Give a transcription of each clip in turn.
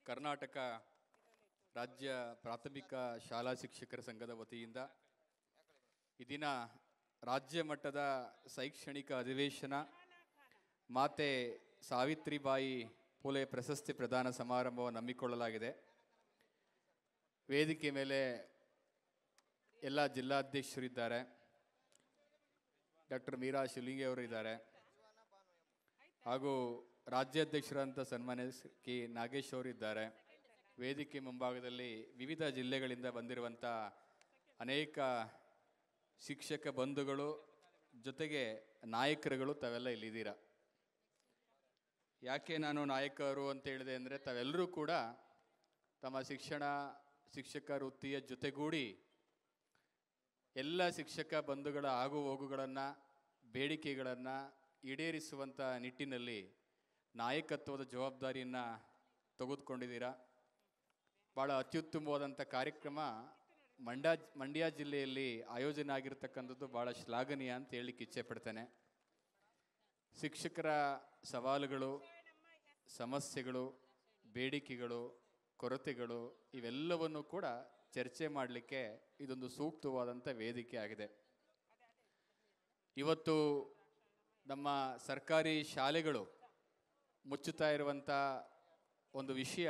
ಕರ್ನಾಟಕ ರಾಜ್ಯ ಪ್ರಾಥಮಿಕ ಶಾಲಾ ಶಿಕ್ಷಕರ ಸಂಘದ ವತಿಯಿಂದ ಈ ದಿನ ರಾಜ್ಯ ಮಟ್ಟದ ಶೈಕ್ಷಣಿಕ ಅಧಿವೇಶನ ಮಾತೆ ಸಾವಿತ್ರಿಬಾಯಿ ಫುಲೆ ಪ್ರಶಸ್ತಿ ಪ್ರದಾನ ಸಮಾರಂಭವನ್ನು ಹಮ್ಮಿಕೊಳ್ಳಲಾಗಿದೆ. ವೇದಿಕೆ ಮೇಲೆ ಎಲ್ಲ ಜಿಲ್ಲಾಧ್ಯಕ್ಷರಿದ್ದಾರೆ. ಡಾಕ್ಟರ್ ಮೀರಾ ಶಿವಲಿಂಗಿ ಅವರು ಇದ್ದಾರೆ. ಹಾಗೂ ರಾಜ್ಯಾಧ್ಯಕ್ಷರಂತ ಸನ್ಮಾನ್ಯ ಕೆ ನಾಗೇಶ್ ಅವರು ಇದ್ದಾರೆ. ವೇದಿಕೆ ಮುಂಭಾಗದಲ್ಲಿ ವಿವಿಧ ಜಿಲ್ಲೆಗಳಿಂದ ಬಂದಿರುವಂಥ ಅನೇಕ ಶಿಕ್ಷಕ ಬಂಧುಗಳು ಜೊತೆಗೆ ನಾಯಕರುಗಳು ತಾವೆಲ್ಲ ಇಲ್ಲಿದ್ದೀರಾ. ಯಾಕೆ ನಾನು ನಾಯಕರು ಅಂತ ಹೇಳಿದೆ ಅಂದರೆ, ತಾವೆಲ್ಲರೂ ಕೂಡ ತಮ್ಮ ಶಿಕ್ಷಕ ವೃತ್ತಿಯ ಜೊತೆಗೂಡಿ ಎಲ್ಲ ಶಿಕ್ಷಕ ಬಂಧುಗಳ ಆಗು ಹೋಗುಗಳನ್ನು ಬೇಡಿಕೆಗಳನ್ನು ಈಡೇರಿಸುವಂಥ ನಿಟ್ಟಿನಲ್ಲಿ ನಾಯಕತ್ವದ ಜವಾಬ್ದಾರಿಯನ್ನು ತೆಗೆದುಕೊಂಡಿದ್ದೀರಾ. ಭಾಳ ಅತ್ಯುತ್ತಮವಾದಂಥ ಕಾರ್ಯಕ್ರಮ ಮಂಡ್ಯ ಜಿಲ್ಲೆಯಲ್ಲಿ ಆಯೋಜನೆ ಆಗಿರ್ತಕ್ಕಂಥದ್ದು ಭಾಳ ಶ್ಲಾಘನೀಯ ಅಂತ ಹೇಳಲಿಕ್ಕೆ ಇಚ್ಛೆ ಪಡ್ತೇನೆ. ಶಿಕ್ಷಕರ ಸವಾಲುಗಳು, ಸಮಸ್ಯೆಗಳು, ಬೇಡಿಕೆಗಳು, ಕೊರತೆಗಳು ಇವೆಲ್ಲವನ್ನು ಕೂಡ ಚರ್ಚೆ ಮಾಡಲಿಕ್ಕೆ ಇದೊಂದು ಸೂಕ್ತವಾದಂಥ ವೇದಿಕೆ ಆಗಿದೆ. ಇವತ್ತು ನಮ್ಮ ಸರ್ಕಾರಿ ಶಾಲೆಗಳು ಮುಚ್ಚುತ್ತಾ ಇರುವಂಥ ಒಂದು ವಿಷಯ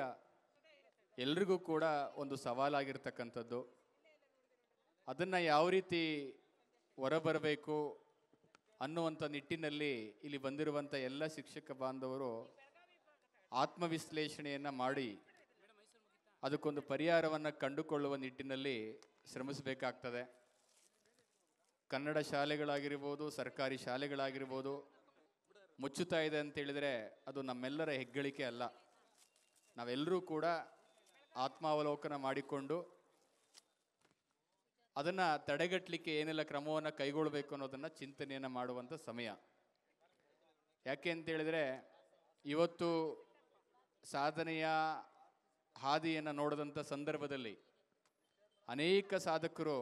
ಎಲ್ರಿಗೂ ಕೂಡ ಒಂದು ಸವಾಲಾಗಿರ್ತಕ್ಕಂಥದ್ದು. ಅದನ್ನು ಯಾವ ರೀತಿ ಹೊರಬರಬೇಕು ಅನ್ನುವಂಥ ನಿಟ್ಟಿನಲ್ಲಿ ಇಲ್ಲಿ ಬಂದಿರುವಂಥ ಎಲ್ಲ ಶಿಕ್ಷಕ ಬಾಂಧವರು ಆತ್ಮವಿಶ್ಲೇಷಣೆಯನ್ನು ಮಾಡಿ ಅದಕ್ಕೊಂದು ಪರಿಹಾರವನ್ನು ಕಂಡುಕೊಳ್ಳುವ ನಿಟ್ಟಿನಲ್ಲಿ ಶ್ರಮಿಸಬೇಕಾಗ್ತದೆ. ಕನ್ನಡ ಶಾಲೆಗಳಾಗಿರ್ಬೋದು, ಸರ್ಕಾರಿ ಶಾಲೆಗಳಾಗಿರ್ಬೋದು ಮುಚ್ಚುತ್ತಾ ಇದೆ ಅಂತೇಳಿದರೆ ಅದು ನಮ್ಮೆಲ್ಲರ ಹೆಗ್ಗಳಿಕೆ ಅಲ್ಲ. ನಾವೆಲ್ಲರೂ ಕೂಡ ಆತ್ಮಾವಲೋಕನ ಮಾಡಿಕೊಂಡು ಅದನ್ನು ತಡೆಗಟ್ಟಲಿಕ್ಕೆ ಏನೆಲ್ಲ ಕ್ರಮವನ್ನು ಕೈಗೊಳ್ಳಬೇಕು ಅನ್ನೋದನ್ನು ಚಿಂತನೆಯನ್ನು ಮಾಡುವಂಥ ಸಮಯ. ಯಾಕೆ ಅಂತೇಳಿದರೆ, ಇವತ್ತು ಸಾಧನೆಯ ಹಾದಿಯನ್ನು ನೋಡಿದಂಥ ಸಂದರ್ಭದಲ್ಲಿ ಅನೇಕ ಸಾಧಕರು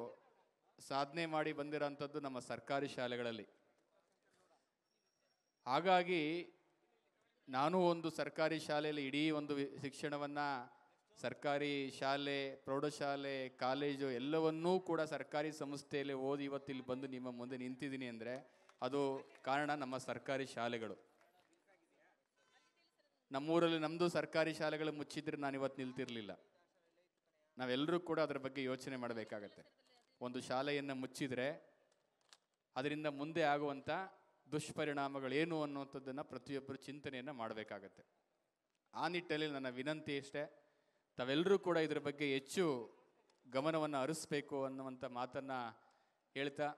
ಸಾಧನೆ ಮಾಡಿ ಬಂದಿರೋಂಥದ್ದು ನಮ್ಮ ಸರ್ಕಾರಿ ಶಾಲೆಗಳಲ್ಲಿ. ಹಾಗಾಗಿ ನಾನು ಒಂದು ಸರ್ಕಾರಿ ಶಾಲೆಯಲ್ಲಿ ಇಡೀ ಒಂದು ಶಿಕ್ಷಣವನ್ನು ಸರ್ಕಾರಿ ಶಾಲೆ, ಪ್ರೌಢಶಾಲೆ, ಕಾಲೇಜು ಎಲ್ಲವನ್ನೂ ಕೂಡ ಸರ್ಕಾರಿ ಸಂಸ್ಥೆಯಲ್ಲಿ ಓದಿ ಇವತ್ತಿಲ್ಲಿ ಬಂದು ನಿಮ್ಮ ಮುಂದೆ ನಿಂತಿದ್ದೀನಿ ಅಂದರೆ ಅದು ಕಾರಣ ನಮ್ಮ ಸರ್ಕಾರಿ ಶಾಲೆಗಳು. ನಮ್ಮೂರಲ್ಲಿ ನಮ್ಮದು ಸರ್ಕಾರಿ ಶಾಲೆಗಳು ಮುಚ್ಚಿದ್ರೆ ನಾನು ಇವತ್ತು ನಿಲ್ತಿರಲಿಲ್ಲ. ನಾವೆಲ್ಲರೂ ಕೂಡ ಅದರ ಬಗ್ಗೆ ಯೋಚನೆ ಮಾಡಬೇಕಾಗತ್ತೆ. ಒಂದು ಶಾಲೆಯನ್ನು ಮುಚ್ಚಿದರೆ ಅದರಿಂದ ಮುಂದೆ ಆಗುವಂಥ ದುಷ್ಪರಿಣಾಮಗಳೇನು ಅನ್ನುವಂಥದ್ದನ್ನು ಪ್ರತಿಯೊಬ್ಬರು ಚಿಂತನೆಯನ್ನು ಮಾಡಬೇಕಾಗತ್ತೆ. ಆ ನಿಟ್ಟಲ್ಲಿ ನನ್ನ ವಿನಂತಿ ಅಷ್ಟೇ, ತಾವೆಲ್ಲರೂ ಕೂಡ ಇದರ ಬಗ್ಗೆ ಹೆಚ್ಚು ಗಮನವನ್ನು ಹರಿಸ್ಬೇಕು ಅನ್ನುವಂಥ ಮಾತನ್ನು ಹೇಳ್ತಾ,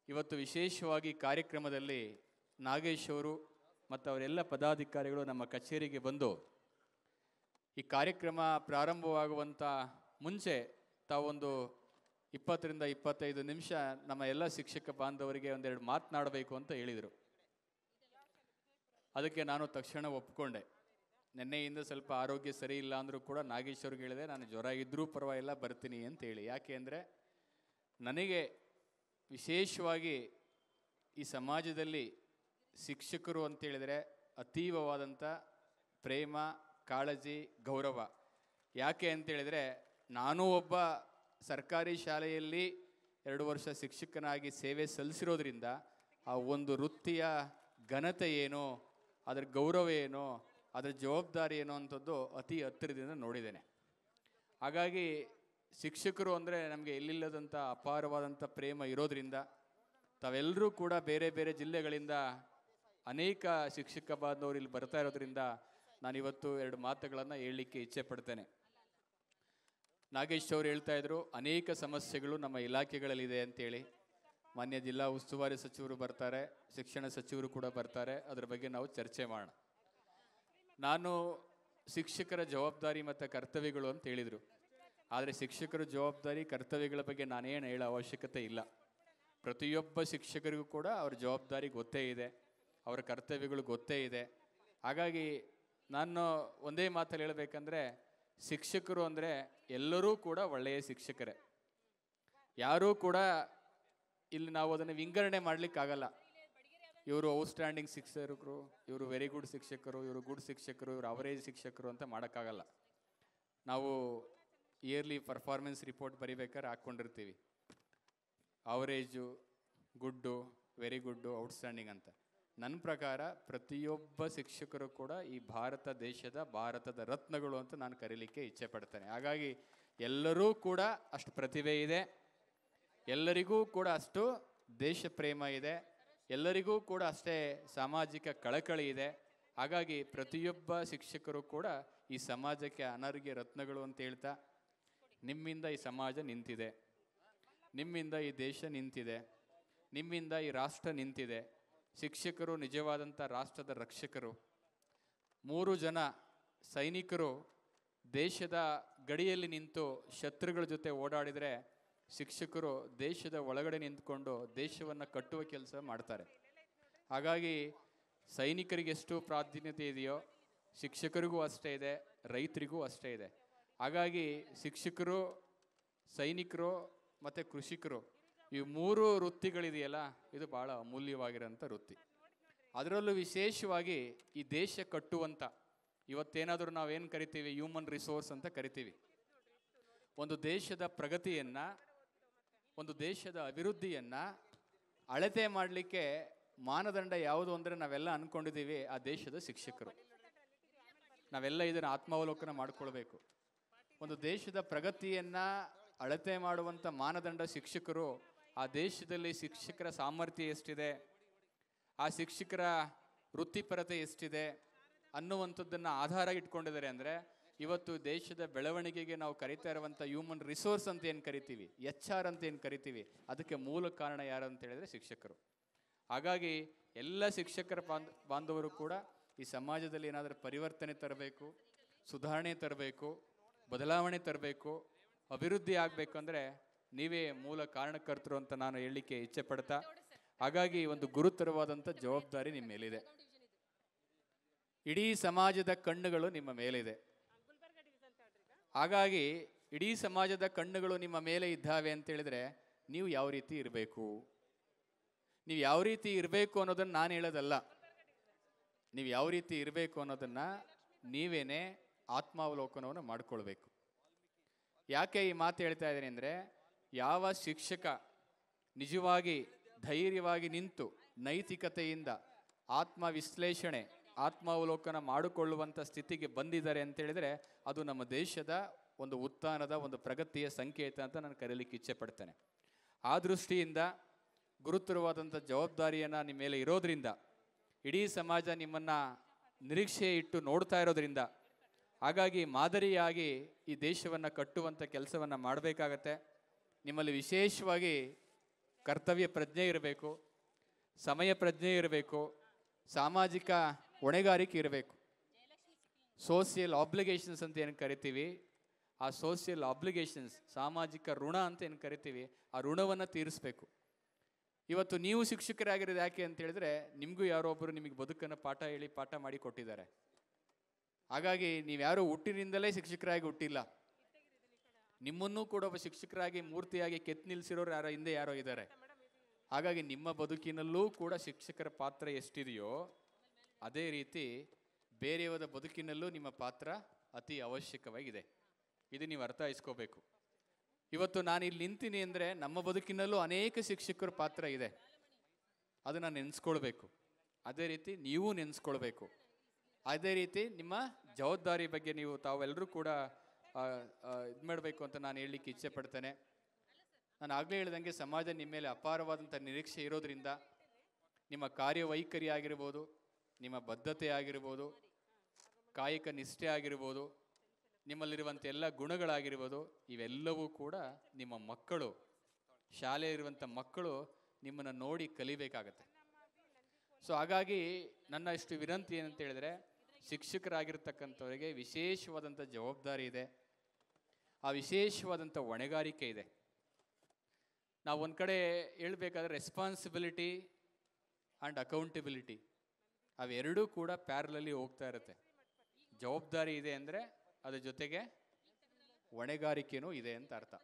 ಇವತ್ತು ವಿಶೇಷವಾಗಿ ಕಾರ್ಯಕ್ರಮದಲ್ಲಿ ನಾಗೇಶ್ ಅವರು ಮತ್ತು ಅವರೆಲ್ಲ ಪದಾಧಿಕಾರಿಗಳು ನಮ್ಮ ಕಚೇರಿಗೆ ಬಂದು ಈ ಕಾರ್ಯಕ್ರಮ ಪ್ರಾರಂಭವಾಗುವಂಥ ಮುಂಚೆ ತಾವೊಂದು 20ರಿಂದ 25 ನಿಮಿಷ ನಮ್ಮ ಎಲ್ಲ ಶಿಕ್ಷಕ ಬಾಂಧವರಿಗೆ ಒಂದೆರಡು ಮಾತನಾಡಬೇಕು ಅಂತ ಹೇಳಿದರು. ಅದಕ್ಕೆ ನಾನು ತಕ್ಷಣ ಒಪ್ಕೊಂಡೆ. ನಿನ್ನೆಯಿಂದ ಸ್ವಲ್ಪ ಆರೋಗ್ಯ ಸರಿ ಇಲ್ಲ ಅಂದರೂ ಕೂಡ ನಾಗೇಶ್ ಅವ್ರಿಗೆ ಹೇಳಿದೆ, ನಾನು ಜ್ವರ ಇದ್ದರೂ ಪರವಾಗಿಲ್ಲ ಬರ್ತೀನಿ ಅಂತೇಳಿ. ಯಾಕೆ ಅಂದರೆ, ನನಗೆ ವಿಶೇಷವಾಗಿ ಈ ಸಮಾಜದಲ್ಲಿ ಶಿಕ್ಷಕರು ಅಂತೇಳಿದರೆ ಅತೀವವಾದಂಥ ಪ್ರೇಮ, ಕಾಳಜಿ, ಗೌರವ. ಯಾಕೆ ಅಂತೇಳಿದರೆ, ನಾನೂ ಒಬ್ಬ ಸರ್ಕಾರಿ ಶಾಲೆಯಲ್ಲಿ 2 ವರ್ಷ ಶಿಕ್ಷಕನಾಗಿ ಸೇವೆ ಸಲ್ಲಿಸಿರೋದ್ರಿಂದ ಆ ಒಂದು ವೃತ್ತಿಯ ಘನತೆ ಏನು, ಅದರ ಗೌರವ ಏನು, ಅದರ ಜವಾಬ್ದಾರಿ ಏನು ಅಂಥದ್ದು ಅತಿ ಹತ್ತಿರದಿಂದ ನೋಡಿದ್ದೇನೆ. ಹಾಗಾಗಿ ಶಿಕ್ಷಕರು ಅಂದರೆ ನಮಗೆ ಎಲ್ಲಿಲ್ಲದಂಥ ಅಪಾರವಾದಂಥ ಪ್ರೇಮ ಇರೋದರಿಂದ ತಾವೆಲ್ಲರೂ ಕೂಡ ಬೇರೆ ಬೇರೆ ಜಿಲ್ಲೆಗಳಿಂದ ಅನೇಕ ಶಿಕ್ಷಕ ಬಾಂಧವರು ಇಲ್ಲಿ ಬರ್ತಾ ಇರೋದ್ರಿಂದ ನಾನಿವತ್ತು 2 ಮಾತುಗಳನ್ನು ಹೇಳಲಿಕ್ಕೆ ಇಚ್ಛೆ ಪಡ್ತೇನೆ. ನಾಗೇಶ್ ಅವರು ಹೇಳ್ತಾ ಇದ್ರು, ಅನೇಕ ಸಮಸ್ಯೆಗಳು ನಮ್ಮ ಇಲಾಖೆಗಳಲ್ಲಿದೆ ಅಂತೇಳಿ. ಮಾನ್ಯ ಜಿಲ್ಲಾ ಉಸ್ತುವಾರಿ ಸಚಿವರು ಬರ್ತಾರೆ, ಶಿಕ್ಷಣ ಸಚಿವರು ಕೂಡ ಬರ್ತಾರೆ, ಅದರ ಬಗ್ಗೆ ನಾವು ಚರ್ಚೆ ಮಾಡೋಣ. ನಾನು ಶಿಕ್ಷಕರ ಜವಾಬ್ದಾರಿ ಮತ್ತು ಕರ್ತವ್ಯಗಳು ಅಂತ ಹೇಳಿದರು. ಆದರೆ ಶಿಕ್ಷಕರ ಜವಾಬ್ದಾರಿ, ಕರ್ತವ್ಯಗಳ ಬಗ್ಗೆ ನಾನೇನು ಹೇಳೋ ಅವಶ್ಯಕತೆ ಇಲ್ಲ. ಪ್ರತಿಯೊಬ್ಬ ಶಿಕ್ಷಕರಿಗೂ ಕೂಡ ಅವ್ರ ಜವಾಬ್ದಾರಿ ಗೊತ್ತೇ ಇದೆ, ಅವರ ಕರ್ತವ್ಯಗಳು ಗೊತ್ತೇ ಇದೆ. ಹಾಗಾಗಿ ನಾನು ಒಂದೇ ಮಾತಲ್ಲಿ ಹೇಳಬೇಕಂದ್ರೆ, ಶಿಕ್ಷಕರು ಅಂದರೆ ಎಲ್ಲರೂ ಕೂಡ ಒಳ್ಳೆಯ ಶಿಕ್ಷಕರೇ. ಯಾರೂ ಕೂಡ ಇಲ್ಲಿ ನಾವು ಅದನ್ನು ವಿಂಗಡಣೆ ಮಾಡಲಿಕ್ಕಾಗಲ್ಲ. ಇವರು ಔಟ್ಸ್ಟ್ಯಾಂಡಿಂಗ್ ಶಿಕ್ಷಕರು, ಇವರು ವೆರಿ ಗುಡ್ ಶಿಕ್ಷಕರು, ಇವರು ಗುಡ್ ಶಿಕ್ಷಕರು, ಇವರು ಅವರೇಜ್ ಶಿಕ್ಷಕರು ಅಂತ ಮಾಡೋಕ್ಕಾಗಲ್ಲ. ನಾವು ಇಯರ್ಲಿ ಪರ್ಫಾರ್ಮೆನ್ಸ್ ರಿಪೋರ್ಟ್ ಬರಿಬೇಕಾದ್ರೆ ಹಾಕ್ಕೊಂಡಿರ್ತೀವಿ, ಅವರೇಜು, ಗುಡ್ಡು, ವೆರಿ ಗುಡ್ಡು, ಔಟ್ಸ್ಟ್ಯಾಂಡಿಂಗ್ ಅಂತ. ನನ್ನ ಪ್ರಕಾರ ಪ್ರತಿಯೊಬ್ಬ ಶಿಕ್ಷಕರು ಕೂಡ ಈ ಭಾರತದ ರತ್ನಗಳು ಅಂತ ನಾನು ಕರೀಲಿಕ್ಕೆ ಇಚ್ಛೆ ಪಡ್ತೇನೆ. ಹಾಗಾಗಿ ಎಲ್ಲರೂ ಕೂಡ ಅಷ್ಟು ಪ್ರತಿಭೆ ಇದೆ, ಎಲ್ಲರಿಗೂ ಕೂಡ ಅಷ್ಟು ದೇಶ ಪ್ರೇಮ ಇದೆ, ಎಲ್ಲರಿಗೂ ಕೂಡ ಅಷ್ಟೇ ಸಾಮಾಜಿಕ ಕಳಕಳಿ ಇದೆ. ಹಾಗಾಗಿ ಪ್ರತಿಯೊಬ್ಬ ಶಿಕ್ಷಕರು ಕೂಡ ಈ ಸಮಾಜಕ್ಕೆ ಅನರ್ಘ್ಯ ರತ್ನಗಳು ಅಂತ ಹೇಳ್ತಾ, ನಿಮ್ಮಿಂದ ಈ ಸಮಾಜ ನಿಂತಿದೆ, ನಿಮ್ಮಿಂದ ಈ ದೇಶ ನಿಂತಿದೆ, ನಿಮ್ಮಿಂದ ಈ ರಾಷ್ಟ್ರ ನಿಂತಿದೆ. ಶಿಕ್ಷಕರು ನಿಜವಾದಂಥ ರಾಷ್ಟ್ರದ ರಕ್ಷಕರು. 3 ಜನ ಸೈನಿಕರು ದೇಶದ ಗಡಿಯಲ್ಲಿ ನಿಂತು ಶತ್ರುಗಳ ಜೊತೆ ಓಡಾಡಿದರೆ, ಶಿಕ್ಷಕರು ದೇಶದ ಒಳಗಡೆ ನಿಂತ್ಕೊಂಡು ದೇಶವನ್ನು ಕಟ್ಟುವ ಕೆಲಸ ಮಾಡ್ತಾರೆ. ಹಾಗಾಗಿ ಸೈನಿಕರಿಗೆ ಎಷ್ಟು ಪ್ರಾಧಾನ್ಯತೆ ಇದೆಯೋ ಶಿಕ್ಷಕರಿಗೂ ಅಷ್ಟೇ ಇದೆ, ರೈತರಿಗೂ ಅಷ್ಟೇ ಇದೆ. ಹಾಗಾಗಿ ಶಿಕ್ಷಕರು, ಸೈನಿಕರು ಮತ್ತು ಕೃಷಿಕರು, ಈ 3 ವೃತ್ತಿಗಳಿದೆಯಲ್ಲ, ಇದು ಭಾಳ ಅಮೂಲ್ಯವಾಗಿರೋಂಥ ವೃತ್ತಿ. ಅದರಲ್ಲೂ ವಿಶೇಷವಾಗಿ ಈ ದೇಶ ಕಟ್ಟುವಂಥ, ಇವತ್ತೇನಾದರೂ ನಾವೇನು ಕರಿತೀವಿ, ಹ್ಯೂಮನ್ ರಿಸೋರ್ಸ್ ಅಂತ ಕರಿತೀವಿ. ಒಂದು ದೇಶದ ಪ್ರಗತಿಯನ್ನು, ಒಂದು ದೇಶದ ಅಭಿವೃದ್ಧಿಯನ್ನು ಅಳತೆ ಮಾಡಲಿಕ್ಕೆ ಮಾನದಂಡ ಯಾವುದು ಅಂದರೆ ನಾವೆಲ್ಲ ಅಂದ್ಕೊಂಡಿದ್ದೀವಿ, ಆ ದೇಶದ ಶಿಕ್ಷಕರು. ನಾವೆಲ್ಲ ಇದನ್ನು ಆತ್ಮಾವಲೋಕನ ಮಾಡಿಕೊಳ್ಬೇಕು. ಒಂದು ದೇಶದ ಪ್ರಗತಿಯನ್ನು ಅಳತೆ ಮಾಡುವಂಥ ಮಾನದಂಡ ಶಿಕ್ಷಕರು. ಆ ದೇಶದಲ್ಲಿ ಶಿಕ್ಷಕರ ಸಾಮರ್ಥ್ಯ ಎಷ್ಟಿದೆ, ಆ ಶಿಕ್ಷಕರ ವೃತ್ತಿಪರತೆ ಎಷ್ಟಿದೆ ಅನ್ನುವಂಥದ್ದನ್ನು ಆಧಾರ ಇಟ್ಕೊಂಡಿದ್ದಾರೆ. ಅಂದರೆ ಇವತ್ತು ದೇಶದ ಬೆಳವಣಿಗೆಗೆ ನಾವು ಕರಿತಾ ಇರುವಂಥ ಹ್ಯೂಮನ್ ರಿಸೋರ್ಸ್ ಅಂತ ಏನು ಕರಿತೀವಿ, HR ಅಂತ ಏನು ಕರಿತೀವಿ, ಅದಕ್ಕೆ ಮೂಲ ಕಾರಣ ಯಾರು ಅಂತ ಹೇಳಿದ್ರೆ ಶಿಕ್ಷಕರು. ಹಾಗಾಗಿ ಎಲ್ಲ ಶಿಕ್ಷಕರ ಬಾಂಧವರು ಕೂಡ ಈ ಸಮಾಜದಲ್ಲಿ ಏನಾದರೂ ಪರಿವರ್ತನೆ ತರಬೇಕು, ಸುಧಾರಣೆ ತರಬೇಕು, ಬದಲಾವಣೆ ತರಬೇಕು, ಅಭಿವೃದ್ಧಿ ಆಗಬೇಕಂದ್ರೆ ನೀವೇ ಮೂಲ ಕಾರಣಕರ್ತರು ಅಂತ ನಾನು ಹೇಳಲಿಕ್ಕೆ ಇಚ್ಛೆ ಪಡ್ತಾ, ಹಾಗಾಗಿ ಒಂದು ಗುರುತರವಾದಂಥ ಜವಾಬ್ದಾರಿ ನಿಮ್ಮ ಮೇಲಿದೆ. ಇಡೀ ಸಮಾಜದ ಕಣ್ಣುಗಳು ನಿಮ್ಮ ಮೇಲಿದೆ. ಹಾಗಾಗಿ ಇಡೀ ಸಮಾಜದ ಕಣ್ಣುಗಳು ನಿಮ್ಮ ಮೇಲೆ ಇದ್ದಾವೆ ಅಂತ ಹೇಳಿದ್ರೆ ನೀವು ಯಾವ ರೀತಿ ಇರಬೇಕು, ನೀವು ಯಾವ ರೀತಿ ಇರಬೇಕು ಅನ್ನೋದನ್ನು ನಾನು ಹೇಳೋದಲ್ಲ. ನೀವು ಯಾವ ರೀತಿ ಇರಬೇಕು ಅನ್ನೋದನ್ನು ನೀವೇನೇ ಆತ್ಮಾವಲೋಕನವನ್ನು ಮಾಡಿಕೊಳ್ಬೇಕು. ಯಾಕೆ ಈ ಮಾತು ಹೇಳ್ತಾ ಇದ್ದೀನಿ ಅಂದರೆ, ಯಾವ ಶಿಕ್ಷಕ ನಿಜವಾಗಿ ಧೈರ್ಯವಾಗಿ ನಿಂತು ನೈತಿಕತೆಯಿಂದ ಆತ್ಮವಿಶ್ಲೇಷಣೆ, ಆತ್ಮಾವಲೋಕನ ಮಾಡಿಕೊಳ್ಳುವಂಥ ಸ್ಥಿತಿಗೆ ಬಂದಿದ್ದಾರೆ ಅಂತ ಹೇಳಿದರೆ ಅದು ನಮ್ಮ ದೇಶದ ಒಂದು ಉತ್ಥಾನದ, ಒಂದು ಪ್ರಗತಿಯ ಸಂಕೇತ ಅಂತ ನಾನು ಕರೀಲಿಕ್ಕೆ ಇಚ್ಛೆ ಪಡ್ತೇನೆ. ಆ ದೃಷ್ಟಿಯಿಂದ ಗುರುತರವಾದಂಥ ಜವಾಬ್ದಾರಿಯನ್ನು ನಿಮ್ಮ ಮೇಲೆ ಇರೋದ್ರಿಂದ, ಇಡೀ ಸಮಾಜ ನಿಮ್ಮನ್ನು ನಿರೀಕ್ಷೆ ಇಟ್ಟು ನೋಡ್ತಾ ಇರೋದ್ರಿಂದ, ಹಾಗಾಗಿ ಮಾದರಿಯಾಗಿ ಈ ದೇಶವನ್ನು ಕಟ್ಟುವಂಥ ಕೆಲಸವನ್ನು ಮಾಡಬೇಕಾಗತ್ತೆ. ನಿಮ್ಮಲ್ಲಿ ವಿಶೇಷವಾಗಿ ಕರ್ತವ್ಯ ಪ್ರಜ್ಞೆ ಇರಬೇಕು, ಸಮಯ ಪ್ರಜ್ಞೆ ಇರಬೇಕು, ಸಾಮಾಜಿಕ ಹೊಣೆಗಾರಿಕೆ ಇರಬೇಕು. ಸೋಷಿಯಲ್ ಆಬ್ಲಿಗೇಷನ್ಸ್ ಅಂತ ಏನು ಕರಿತೀವಿ, ಆ ಸೋಷಿಯಲ್ ಆಬ್ಲಿಗೇಷನ್ಸ್, ಸಾಮಾಜಿಕ ಋಣ ಅಂತ ಏನು ಕರಿತೀವಿ, ಆ ಋಣವನ್ನು ತೀರಿಸಬೇಕು. ಇವತ್ತು ನೀವು ಶಿಕ್ಷಕರಾಗಿರೋದು ಯಾಕೆ ಅಂತ ಹೇಳಿದ್ರೆ, ನಿಮಗೂ ಯಾರೋ ಒಬ್ಬರು ನಿಮಗೆ ಬದುಕನ್ನು ಪಾಠ ಹೇಳಿ ಪಾಠ ಮಾಡಿ ಕೊಟ್ಟಿದ್ದಾರೆ. ಹಾಗಾಗಿ ನೀವ್ಯಾರೋ ಹುಟ್ಟಿನಿಂದಲೇ ಶಿಕ್ಷಕರಾಗಿ ಹುಟ್ಟಿಲ್ಲ, ನಿಮ್ಮನ್ನೂ ಕೂಡ ಒಬ್ಬ ಶಿಕ್ಷಕರಾಗಿ ಮೂರ್ತಿಯಾಗಿ ಕೆತ್ತು ನಿಲ್ಲಿಸಿರೋರು ಯಾರೋ ಇದ್ದಾರೆ. ಹಾಗಾಗಿ ನಿಮ್ಮ ಬದುಕಿನಲ್ಲೂ ಕೂಡ ಶಿಕ್ಷಕರ ಪಾತ್ರ ಎಷ್ಟಿದೆಯೋ ಅದೇ ರೀತಿ ಬೇರೆಯವರ ಬದುಕಿನಲ್ಲೂ ನಿಮ್ಮ ಪಾತ್ರ ಅತಿ ಅವಶ್ಯಕವಾಗಿದೆ. ಇದು ನೀವು ಅರ್ಥೈಸ್ಕೋಬೇಕು. ಇವತ್ತು ನಾನು ಇಲ್ಲಿ ನಿಂತೀನಿ ಅಂದರೆ ನಮ್ಮ ಬದುಕಿನಲ್ಲೂ ಅನೇಕ ಶಿಕ್ಷಕರ ಪಾತ್ರ ಇದೆ, ಅದನ್ನು ನೆನೆಸ್ಕೊಳ್ಬೇಕು. ಅದೇ ರೀತಿ ನೀವು ನೆನೆಸ್ಕೊಳ್ಬೇಕು. ಅದೇ ರೀತಿ ನಿಮ್ಮ ಜವಾಬ್ದಾರಿ ಬಗ್ಗೆ ತಾವೆಲ್ಲರೂ ಕೂಡ ಇದು ಮಾಡಬೇಕು ಅಂತ ನಾನು ಹೇಳಲಿಕ್ಕೆ ಇಚ್ಛೆ ಪಡ್ತೇನೆ. ನಾನು ಆಗಲೇ ಹೇಳ್ದಂಗೆ ಸಮಾಜ ನಿಮ್ಮ ಮೇಲೆ ಅಪಾರವಾದಂಥ ನಿರೀಕ್ಷೆ ಇರೋದ್ರಿಂದ ನಿಮ್ಮ ಕಾರ್ಯವೈಖರಿ ಆಗಿರ್ಬೋದು, ನಿಮ್ಮ ಬದ್ಧತೆ ಆಗಿರ್ಬೋದು, ಕಾಯಕ ನಿಷ್ಠೆ ಆಗಿರ್ಬೋದು, ನಿಮ್ಮಲ್ಲಿರುವಂಥ ಎಲ್ಲ ಗುಣಗಳಾಗಿರ್ಬೋದು, ಇವೆಲ್ಲವೂ ಕೂಡ ನಿಮ್ಮ ಮಕ್ಕಳು, ಶಾಲೆಯಲ್ಲಿರುವಂಥ ಮಕ್ಕಳು ನಿಮ್ಮನ್ನು ನೋಡಿ ಕಲಿಬೇಕಾಗತ್ತೆ. ಸೊ ಹಾಗಾಗಿ ನನ್ನ ಇಷ್ಟು ವಿನಂತಿ ಏನಂತ ಹೇಳಿದ್ರೆ, ಶಿಕ್ಷಕರಾಗಿರ್ತಕ್ಕಂಥವರಿಗೆ ವಿಶೇಷವಾದಂಥ ಜವಾಬ್ದಾರಿ ಇದೆ, ಆ ವಿಶೇಷವಾದಂಥ ಹೊಣೆಗಾರಿಕೆ ಇದೆ. ನಾವು ಒಂದು ಕಡೆ ಹೇಳ್ಬೇಕಾದ್ರೆ ರೆಸ್ಪಾನ್ಸಿಬಿಲಿಟಿ ಆ್ಯಂಡ್ ಅಕೌಂಟಬಿಲಿಟಿ ಅವೆರಡೂ ಕೂಡ ಪ್ಯಾರಲಲ್ಲಿ ಹೋಗ್ತಾ ಇರುತ್ತೆ. ಜವಾಬ್ದಾರಿ ಇದೆ ಅಂದರೆ ಅದ್ರ ಜೊತೆಗೆ ಹೊಣೆಗಾರಿಕೆನೂ ಇದೆ ಅಂತ ಅರ್ಥ.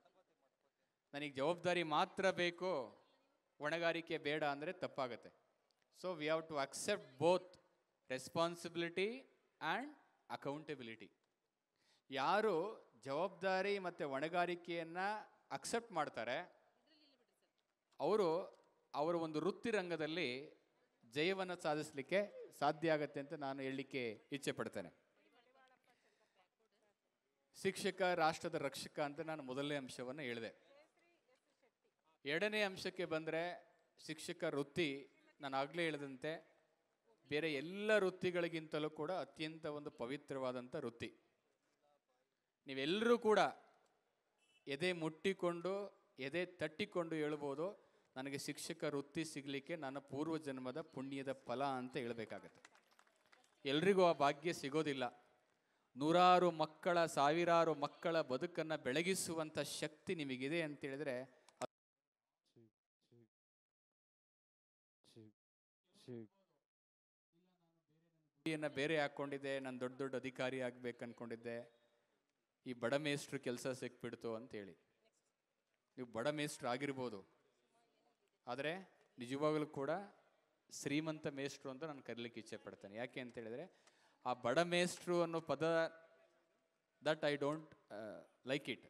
ನನಗೆ ಜವಾಬ್ದಾರಿ ಮಾತ್ರ ಬೇಕು, ಹೊಣೆಗಾರಿಕೆ ಬೇಡ ಅಂದರೆ ತಪ್ಪಾಗುತ್ತೆ. So we have to accept both responsibility and accountability. ಯಾರು ಜವಾಬ್ದಾರಿ ಮತ್ತು ಹೊಣೆಗಾರಿಕೆಯನ್ನು ಅಕ್ಸೆಪ್ಟ್ ಮಾಡ್ತಾರೆ, ಅವರು ಅವರ ಒಂದು ವೃತ್ತಿ ರಂಗದಲ್ಲಿ ಜಯವನ್ನು ಸಾಧಿಸಲಿಕ್ಕೆ ಸಾಧ್ಯ ಆಗುತ್ತೆ ಅಂತ ನಾನು ಹೇಳಲಿಕ್ಕೆ ಇಚ್ಛೆ ಪಡ್ತೇನೆ. ಶಿಕ್ಷಕ ರಾಷ್ಟ್ರದ ರಕ್ಷಕ ಅಂತ ನಾನು ಮೊದಲನೇ ಅಂಶವನ್ನು ಹೇಳಿದೆ. ಎರಡನೇ ಅಂಶಕ್ಕೆ ಬಂದರೆ ಶಿಕ್ಷಕ ವೃತ್ತಿ ನಾನು ಆಗಲೇ ಹೇಳಿದಂತೆ ಬೇರೆ ಎಲ್ಲ ವೃತ್ತಿಗಳಿಗಿಂತಲೂ ಕೂಡ ಅತ್ಯಂತ ಒಂದು ಪವಿತ್ರವಾದಂಥ ವೃತ್ತಿ. ನೀವೆಲ್ಲರೂ ಕೂಡ ಎದೆ ಮುಟ್ಟಿಕೊಂಡು ಎದೆ ತಟ್ಟಿಕೊಂಡು ಹೇಳ್ಬೋದು, ನನಗೆ ಶಿಕ್ಷಕ ವೃತ್ತಿ ಸಿಗಲಿಕ್ಕೆ ನನ್ನ ಪೂರ್ವ ಜನ್ಮದ ಪುಣ್ಯದ ಫಲ ಅಂತ ಹೇಳಬೇಕಾಗತ್ತೆ. ಎಲ್ರಿಗೂ ಆ ಭಾಗ್ಯ ಸಿಗೋದಿಲ್ಲ. ನೂರಾರು ಮಕ್ಕಳ, ಸಾವಿರಾರು ಮಕ್ಕಳ ಬದುಕನ್ನು ಬೆಳಗಿಸುವಂಥ ಶಕ್ತಿ ನಿಮಗಿದೆ ಅಂತ ಹೇಳಿದ್ರೆ ಬೇರೆ ಹಾಕ್ಕೊಂಡಿದ್ದೆ, ನಾನು ದೊಡ್ಡ ದೊಡ್ಡ ಅಧಿಕಾರಿ ಆಗ್ಬೇಕು ಅನ್ಕೊಂಡಿದ್ದೆ, ಈ ಬಡ ಮೇಷ್ಟ್ರು ಕೆಲಸ ಸಿಕ್ಬಿಡ್ತು ಅಂತೇಳಿ. ನೀವು ಬಡ ಮೇಷ್ಟ್ರು ಆಗಿರ್ಬೋದು, ಆದರೆ ನಿಜವಾಗಲೂ ಕೂಡ ಶ್ರೀಮಂತ ಮೇಷ್ಟ್ರು ಅಂತ ನಾನು ಕರೀಲಿಕ್ಕೆ ಇಚ್ಛೆ ಪಡ್ತೇನೆ. ಯಾಕೆ ಅಂತ ಹೇಳಿದ್ರೆ ಆ ಬಡ ಮೇಷ್ಟ್ರು ಅನ್ನೋ ಪದ that I don't like it.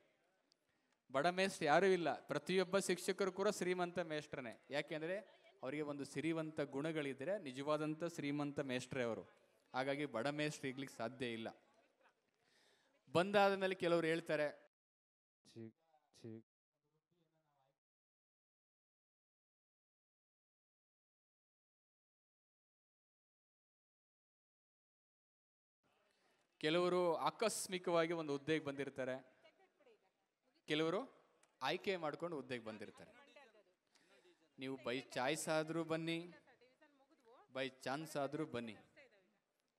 ಬಡ ಮೇಷ್ಟ್ರು ಯಾರೂ ಇಲ್ಲ. ಪ್ರತಿಯೊಬ್ಬ ಶಿಕ್ಷಕರು ಕೂಡ ಶ್ರೀಮಂತ ಮೇಷ್ಟ್ರನೇ. ಯಾಕೆಂದರೆ ಅವರಿಗೆ ಒಂದು ಸಿರಿವಂತ ಗುಣಗಳಿದ್ದರೆ ನಿಜವಾದಂಥ ಶ್ರೀಮಂತ ಮೇಷ್ಟ್ರೇ ಅವರು. ಹಾಗಾಗಿ ಬಡ ಮೇಷ್ಟ್ರು ಇರ್ಲಿಕ್ಕೆ ಸಾಧ್ಯ ಇಲ್ಲ. ಬಂದಾದ ಮೇಲೆ ಕೆಲವರು ಹೇಳ್ತಾರೆ, ಕೆಲವರು ಆಕಸ್ಮಿಕವಾಗಿ ಒಂದು ಹುದ್ದೆಗೆ ಬಂದಿರ್ತಾರೆ, ಕೆಲವರು ಆಯ್ಕೆ ಮಾಡ್ಕೊಂಡು ಹುದ್ದೆಗೆ ಬಂದಿರ್ತಾರೆ. ನೀವು ಬೈ ಚಾಯ್ಸ್ ಆದರೂ ಬನ್ನಿ, ಬೈ ಚಾನ್ಸ್ ಆದರೂ ಬನ್ನಿ,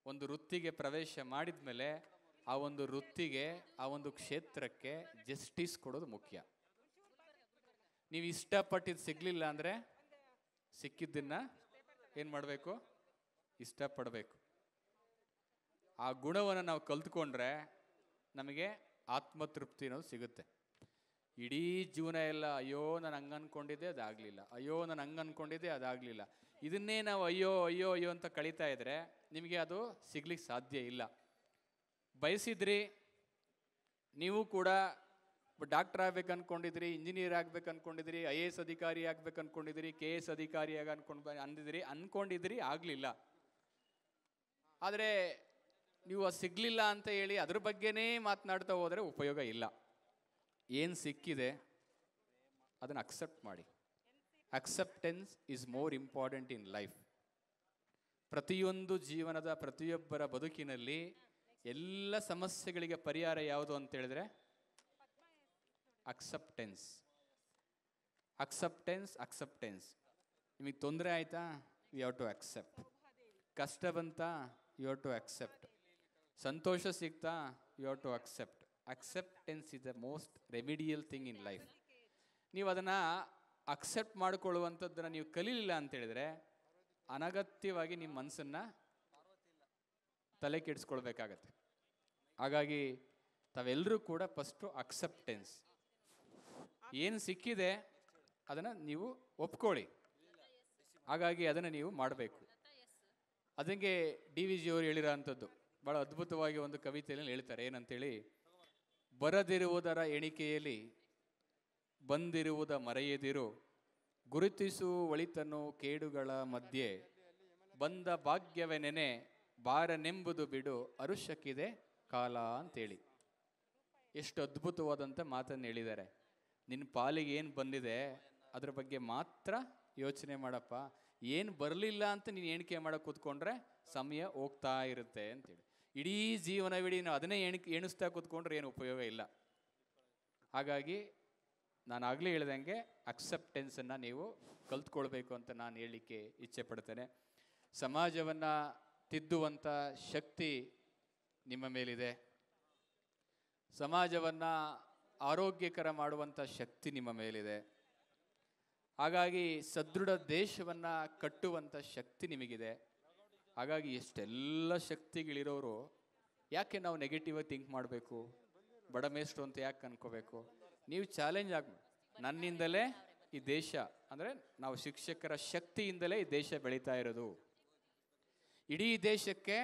ಒಂದು ವೃತ್ತಿಗೆ ಪ್ರವೇಶ ಮಾಡಿದ ಮೇಲೆ ಆ ಒಂದು ವೃತ್ತಿಗೆ, ಆ ಒಂದು ಕ್ಷೇತ್ರಕ್ಕೆ ಜಸ್ಟಿಸ್ ಕೊಡೋದು ಮುಖ್ಯ. ನೀವು ಇಷ್ಟಪಟ್ಟಿದ್ದು ಸಿಗಲಿಲ್ಲ ಅಂದರೆ ಸಿಕ್ಕಿದ್ದನ್ನು ಏನು ಮಾಡಬೇಕು? ಇಷ್ಟಪಡಬೇಕು. ಆ ಗುಣವನ್ನು ನಾವು ಕಲ್ತ್ಕೊಂಡ್ರೆ ನಮಗೆ ಆತ್ಮತೃಪ್ತಿ ಅನ್ನೋದು ಸಿಗುತ್ತೆ. ಇಡೀ ಜೀವನ ಎಲ್ಲ ಅಯ್ಯೋ ನಾನು ಹಂಗೆ ಅಂದ್ಕೊಂಡಿದ್ದೆ ಅದಾಗಲಿಲ್ಲ, ಅಯ್ಯೋ ನಾನು ಹಂಗೆ ಅಂದ್ಕೊಂಡಿದ್ದೆ ಅದಾಗಲಿಲ್ಲ, ಇದನ್ನೇ ನಾವು ಅಯ್ಯೋ ಅಯ್ಯೋ ಅಯ್ಯೋ ಅಂತ ಕಳೀತಾ ಇದ್ದರೆ ನಿಮಗೆ ಅದು ಸಿಗ್ಲಿಕ್ಕೆ ಸಾಧ್ಯ ಇಲ್ಲ. ಬಯಸಿದ್ರಿ, ನೀವು ಕೂಡ ಡಾಕ್ಟರ್ ಆಗ್ಬೇಕು ಅಂದ್ಕೊಂಡಿದ್ರಿ, ಇಂಜಿನಿಯರ್ ಆಗ್ಬೇಕು ಅಂದ್ಕೊಂಡಿದ್ರಿ, IAS ಅಧಿಕಾರಿ ಆಗ್ಬೇಕು ಅಂದ್ಕೊಂಡಿದ್ರಿ, KS ಅಧಿಕಾರಿಯಾಗಿ ಅಂದ್ಕೊಂಡಿದ್ರಿ, ಆಗಲಿಲ್ಲ. ಆದರೆ ನೀವು ಅದು ಸಿಗಲಿಲ್ಲ ಅಂತ ಹೇಳಿ ಅದ್ರ ಬಗ್ಗೆನೇ ಮಾತನಾಡ್ತಾ ಹೋದರೆ ಉಪಯೋಗ ಇಲ್ಲ. ಏನು ಸಿಕ್ಕಿದೆ ಅದನ್ನು ಅಕ್ಸೆಪ್ಟ್ ಮಾಡಿ. Acceptance is more important in life. ಪ್ರತಿಯೊಂದು ಜೀವನದ ಪ್ರತಿಯೊಬ್ಬರ ಬದುಕಿನಲ್ಲಿ ಎಲ್ಲ ಸಮಸ್ಯೆಗಳಿಗೆ ಪರಿಹಾರ ಯಾವುದು ಅಂತ ಹೇಳಿದ್ರೆ ಅಕ್ಸೆಪ್ಟೆನ್ಸ್. Acceptance acceptance. ನಿಮಗೆ ತೊಂದರೆ ಆಯಿತಾ, ಯು ಹ್ಯಾವ್ ಟು ಅಕ್ಸೆಪ್ಟ್. ಕಷ್ಟ ಬಂತಾ, ಯು ಹ್ಯಾವ್ ಟು ಅಕ್ಸೆಪ್ಟ್. ಸಂತೋಷ ಸಿಗ್ತಾ, you have to accept. Acceptance is the most remedial thing in life. ನೀವು ಅದನ್ನು ಅಕ್ಸೆಪ್ಟ್ ಮಾಡಿಕೊಳ್ಳುವಂಥದ್ದನ್ನು ನೀವು ಕಲೀಲಿಲ್ಲ ಅಂತ ಹೇಳಿದ್ರೆ ಅನಗತ್ಯವಾಗಿ ನಿಮ್ಮ ಮನಸ್ಸನ್ನು ತಲೆ ಕೆಡಿಸ್ಕೊಳ್ಬೇಕಾಗತ್ತೆ. ಹಾಗಾಗಿ ತಾವೆಲ್ಲರೂ ಕೂಡ ಫಸ್ಟು ಅಕ್ಸೆಪ್ಟೆನ್ಸ್. ಏನು ಸಿಕ್ಕಿದೆ ಅದನ್ನು ನೀವು ಒಪ್ಕೊಳ್ಳಿ. ಹಾಗಾಗಿ ಅದನ್ನು ನೀವು ಮಾಡಬೇಕು. ಅದಕ್ಕೆ DVG ಅವರು ಹೇಳಿರೋ ಅಂಥದ್ದು ಭಾಳ ಅದ್ಭುತವಾಗಿ ಒಂದು ಕವಿತೆಯಲ್ಲಿ ಹೇಳ್ತಾರೆ. ಏನಂತೇಳಿ, ಬರದಿರುವುದರ ಎಣಿಕೆಯಲ್ಲಿ ಬಂದಿರುವುದ ಮರೆಯದಿರು, ಗುರುತಿಸು ಒಳಿತನು ಕೇಡುಗಳ ಮಧ್ಯೆ, ಬಂದ ಭಾಗ್ಯವೇ ನೆನೆ ಬಾರನೆಂಬುದು ಬಿಡು, ಅರುಷಕ್ಕಿದೆ ಕಾಲ ಅಂತೇಳಿ. ಎಷ್ಟು ಅದ್ಭುತವಾದಂಥ ಮಾತನ್ನು ಹೇಳಿದ್ದಾರೆ. ನಿನ್ನ ಪಾಲಿಗೆ ಏನು ಬಂದಿದೆ ಅದ್ರ ಬಗ್ಗೆ ಮಾತ್ರ ಯೋಚನೆ ಮಾಡಪ್ಪ. ಏನು ಬರಲಿಲ್ಲ ಅಂತ ನೀನು ಎಣಿಕೆ ಮಾಡೋಕೆ ಕೂತ್ಕೊಂಡ್ರೆ ಸಮಯ ಹೋಗ್ತಾ ಇರುತ್ತೆ ಅಂತೇಳಿ. ಇಡೀ ಜೀವನವಿಡೀ ನಾವು ಅದನ್ನೇ ಎಣಿಸ್ತಾ ಕೂತ್ಕೊಂಡ್ರೆ ಏನು ಉಪಯೋಗ ಇಲ್ಲ. ಹಾಗಾಗಿ ನಾನು ಆಗಲೇ ಹೇಳ್ದಂಗೆ ಅಕ್ಸೆಪ್ಟೆನ್ಸನ್ನು ನೀವು ಕಲ್ತ್ಕೊಳ್ಬೇಕು ಅಂತ ನಾನು ಹೇಳಲಿಕ್ಕೆ ಇಚ್ಛೆ ಪಡ್ತೇನೆ. ಸಮಾಜವನ್ನು ತಿದ್ದುವಂಥ ಶಕ್ತಿ ನಿಮ್ಮ ಮೇಲಿದೆ. ಸಮಾಜವನ್ನು ಆರೋಗ್ಯಕರ ಮಾಡುವಂಥ ಶಕ್ತಿ ನಿಮ್ಮ ಮೇಲಿದೆ. ಹಾಗಾಗಿ ಸದೃಢ ದೇಶವನ್ನು ಕಟ್ಟುವಂಥ ಶಕ್ತಿ ನಿಮಗಿದೆ. ಹಾಗಾಗಿ ಎಷ್ಟೆಲ್ಲ ಶಕ್ತಿಗಳಿರೋರು ಯಾಕೆ ನಾವು ನೆಗೆಟಿವ್ ಆಗಿ ಥಿಂಕ್ ಮಾಡಬೇಕು? ಬಡ ಮೇಷ್ಟ್ರು ಅಂತ ಯಾಕೆ ಅನ್ಕೋಬೇಕು? ನೀವು ಚಾಲೆಂಜ್ ಆಗಿ, ನನ್ನಿಂದಲೇ ಈ ದೇಶ, ಅಂದರೆ ನಾವು ಶಿಕ್ಷಕರ ಶಕ್ತಿಯಿಂದಲೇ ಈ ದೇಶ ಬೆಳೀತಾ ಇರೋದು. ಇಡೀ ದೇಶಕ್ಕೆ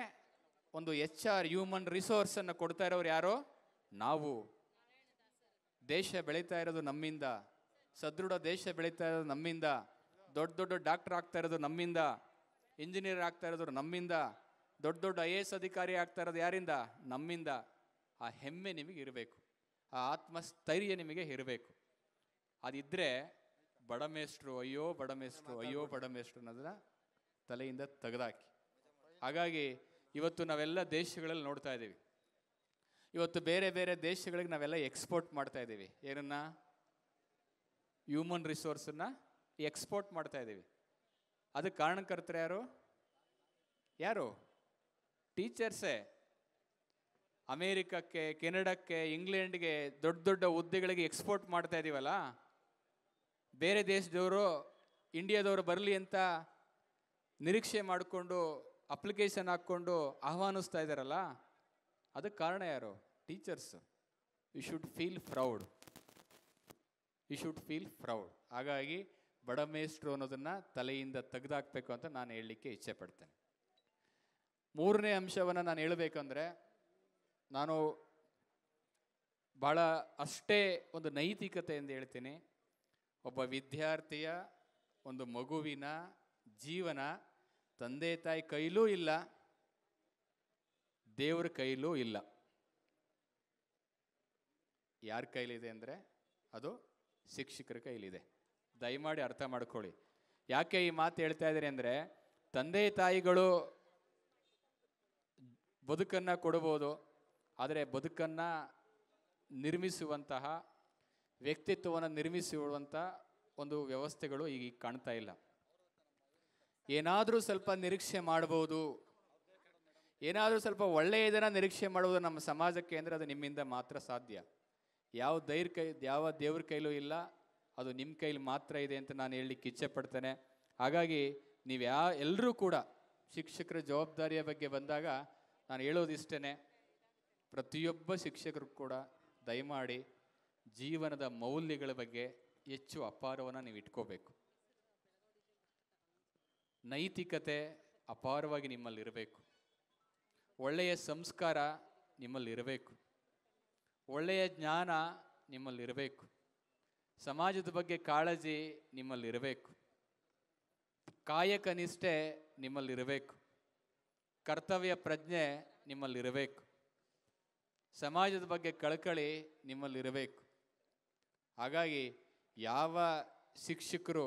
ಒಂದು HR ಹ್ಯೂಮನ್ ರಿಸೋರ್ಸನ್ನು ಕೊಡ್ತಾ ಇರೋರು ಯಾರೋ? ನಾವು ದೇಶ ಬೆಳೀತಾ ಇರೋದು ನಮ್ಮಿಂದ, ಸದೃಢ ದೇಶ ಬೆಳೀತಾ ಇರೋದು ನಮ್ಮಿಂದ, ದೊಡ್ಡ ದೊಡ್ಡ ಡಾಕ್ಟರ್ ಆಗ್ತಾ ಇರೋದು ನಮ್ಮಿಂದ, ಇಂಜಿನಿಯರ್ ಆಗ್ತಾ ಇರೋದು ನಮ್ಮಿಂದ, ದೊಡ್ಡ ದೊಡ್ಡ IAS ಅಧಿಕಾರಿ ಆಗ್ತಾ ಇರೋದು ಯಾರಿಂದ? ನಮ್ಮಿಂದ. ಆ ಹೆಮ್ಮೆ ನಿಮಗೆ ಇರಬೇಕು, ಆ ಆತ್ಮಸ್ಥೈರ್ಯ ನಿಮಗೆ ಇರಬೇಕು. ಅದಿದ್ದರೆ ಬಡಮೇಷ್ಟ್ರು ಅಯ್ಯೋ ಬಡಮೇಷ್ಟ್ರು ಅಯ್ಯೋ ಬಡಮೇಷ್ಟ್ರು ಅನ್ನೋದನ್ನ ತಲೆಯಿಂದ ತೆಗೆದಾಕಿ. ಹಾಗಾಗಿ ಇವತ್ತು ನಾವೆಲ್ಲ ದೇಶಗಳಲ್ಲಿ ನೋಡ್ತಾ ಇದ್ದೀವಿ, ಇವತ್ತು ಬೇರೆ ಬೇರೆ ದೇಶಗಳಿಗೆ ನಾವೆಲ್ಲ ಎಕ್ಸ್ಪೋರ್ಟ್ ಮಾಡ್ತಾ ಇದ್ದೀವಿ. ಏನನ್ನ? ಹ್ಯೂಮನ್ ರಿಸೋರ್ಸನ್ನ ಎಕ್ಸ್ಪೋರ್ಟ್ ಮಾಡ್ತಾ ಇದ್ದೀವಿ. ಅದಕ್ಕೆ ಕಾರಣಕರ್ತರು ಯಾರು? ಯಾರು? ಟೀಚರ್ಸೇ. ಅಮೇರಿಕಕ್ಕೆ, ಕೆನಡಾಕ್ಕೆ, ಇಂಗ್ಲೆಂಡ್ಗೆ ದೊಡ್ಡ ದೊಡ್ಡ ಹುದ್ದೆಗಳಿಗೆ ಎಕ್ಸ್ಪೋರ್ಟ್ ಮಾಡ್ತಾ ಇದ್ದೀವಲ್ಲ, ಬೇರೆ ದೇಶದವರು ಇಂಡಿಯಾದವರು ಬರಲಿ ಅಂತ ನಿರೀಕ್ಷೆ ಮಾಡಿಕೊಂಡು ಅಪ್ಲಿಕೇಶನ್ ಹಾಕ್ಕೊಂಡು ಆಹ್ವಾನಿಸ್ತಾ ಇದ್ದಾರಲ್ಲ, ಅದಕ್ಕೆ ಕಾರಣ ಯಾರು? Teachers. You should feel proud, you should feel proud. ಹಾಗಾಗಿ ಬಡಮೇಷ್ಟ್ರು ಅನ್ನೋದನ್ನು ತಲೆಯಿಂದ ತೆಗೆದಾಕಬೇಕು ಅಂತ ನಾನು ಹೇಳಲಿಕ್ಕೆ ಇಚ್ಛೆ ಪಡ್ತೇನೆ. ಮೂರನೇ ಅಂಶವನ್ನು ನಾನು ಹೇಳಬೇಕಂದ್ರೆ, ನಾನು ಭಾಳ ಅಷ್ಟೇ ಒಂದು ನೈತಿಕತೆ ಎಂದು ಹೇಳ್ತೀನಿ. ಒಬ್ಬ ವಿದ್ಯಾರ್ಥಿಯ, ಒಂದು ಮಗುವಿನ ಜೀವನ ತಂದೆ ತಾಯಿ ಕೈಲೂ ಇಲ್ಲ, ದೇವರ ಕೈಲೂ ಇಲ್ಲ. ಯಾರ ಕೈಲಿದೆ ಅಂದರೆ ಅದು ಶಿಕ್ಷಕರ ಕೈಲಿದೆ. ದಯಮಾಡಿ ಅರ್ಥ ಮಾಡ್ಕೊಳ್ಳಿ. ಯಾಕೆ ಈ ಮಾತು ಹೇಳ್ತಾ ಇದ್ದಾರೆ ಅಂದರೆ, ತಂದೆ ತಾಯಿಗಳು ಬದುಕನ್ನು ಕೊಡ್ಬೋದು, ಆದರೆ ಬದುಕನ್ನು ನಿರ್ಮಿಸುವಂತಹ, ವ್ಯಕ್ತಿತ್ವವನ್ನು ನಿರ್ಮಿಸುವಂಥ ಒಂದು ವ್ಯವಸ್ಥೆಗಳು ಈಗ ಕಾಣ್ತಾ ಇಲ್ಲ. ಏನಾದರೂ ಸ್ವಲ್ಪ ನಿರೀಕ್ಷೆ ಮಾಡ್ಬೋದು, ಏನಾದರೂ ಸ್ವಲ್ಪ ಒಳ್ಳೆಯದನ್ನು ನಿರೀಕ್ಷೆ ಮಾಡ್ಬೋದು ನಮ್ಮ ಸಮಾಜಕ್ಕೆ ಅಂದರೆ ಅದು ನಿಮ್ಮಿಂದ ಮಾತ್ರ ಸಾಧ್ಯ. ಯಾವ ದೇವ್ರ ಕೈಲೂ ಇಲ್ಲ, ಅದು ನಿಮ್ಮ ಕೈಲಿ ಮಾತ್ರ ಇದೆ ಅಂತ ನಾನು ಹೇಳಲಿಕ್ಕೆ ಇಚ್ಛೆ ಪಡ್ತೇನೆ. ಹಾಗಾಗಿ ನೀವು ಎಲ್ಲರೂ ಕೂಡ ಶಿಕ್ಷಕರ ಜವಾಬ್ದಾರಿಯ ಬಗ್ಗೆ ಬಂದಾಗ ನಾನು ಹೇಳೋದಿಷ್ಟೇ, ಪ್ರತಿಯೊಬ್ಬ ಶಿಕ್ಷಕರು ಕೂಡ ದಯಮಾಡಿ ಜೀವನದ ಮೌಲ್ಯಗಳ ಬಗ್ಗೆ ಹೆಚ್ಚು ಅಪಾರವನ್ನು ನೀವು ಇಟ್ಕೋಬೇಕು. ನೈತಿಕತೆ ಅಪಾರವಾಗಿ ನಿಮ್ಮಲ್ಲಿರಬೇಕು, ಒಳ್ಳೆಯ ಸಂಸ್ಕಾರ ನಿಮ್ಮಲ್ಲಿರಬೇಕು, ಒಳ್ಳೆಯ ಜ್ಞಾನ ನಿಮ್ಮಲ್ಲಿರಬೇಕು, ಸಮಾಜದ ಬಗ್ಗೆ ಕಾಳಜಿ ನಿಮ್ಮಲ್ಲಿರಬೇಕು, ಕಾಯಕ ನಿಷ್ಠೆ ನಿಮ್ಮಲ್ಲಿರಬೇಕು, ಕರ್ತವ್ಯ ಪ್ರಜ್ಞೆ ನಿಮ್ಮಲ್ಲಿರಬೇಕು, ಸಮಾಜದ ಬಗ್ಗೆ ಕಳಕಳಿ ನಿಮ್ಮಲ್ಲಿರಬೇಕು. ಹಾಗಾಗಿ ಯಾವ ಶಿಕ್ಷಕರು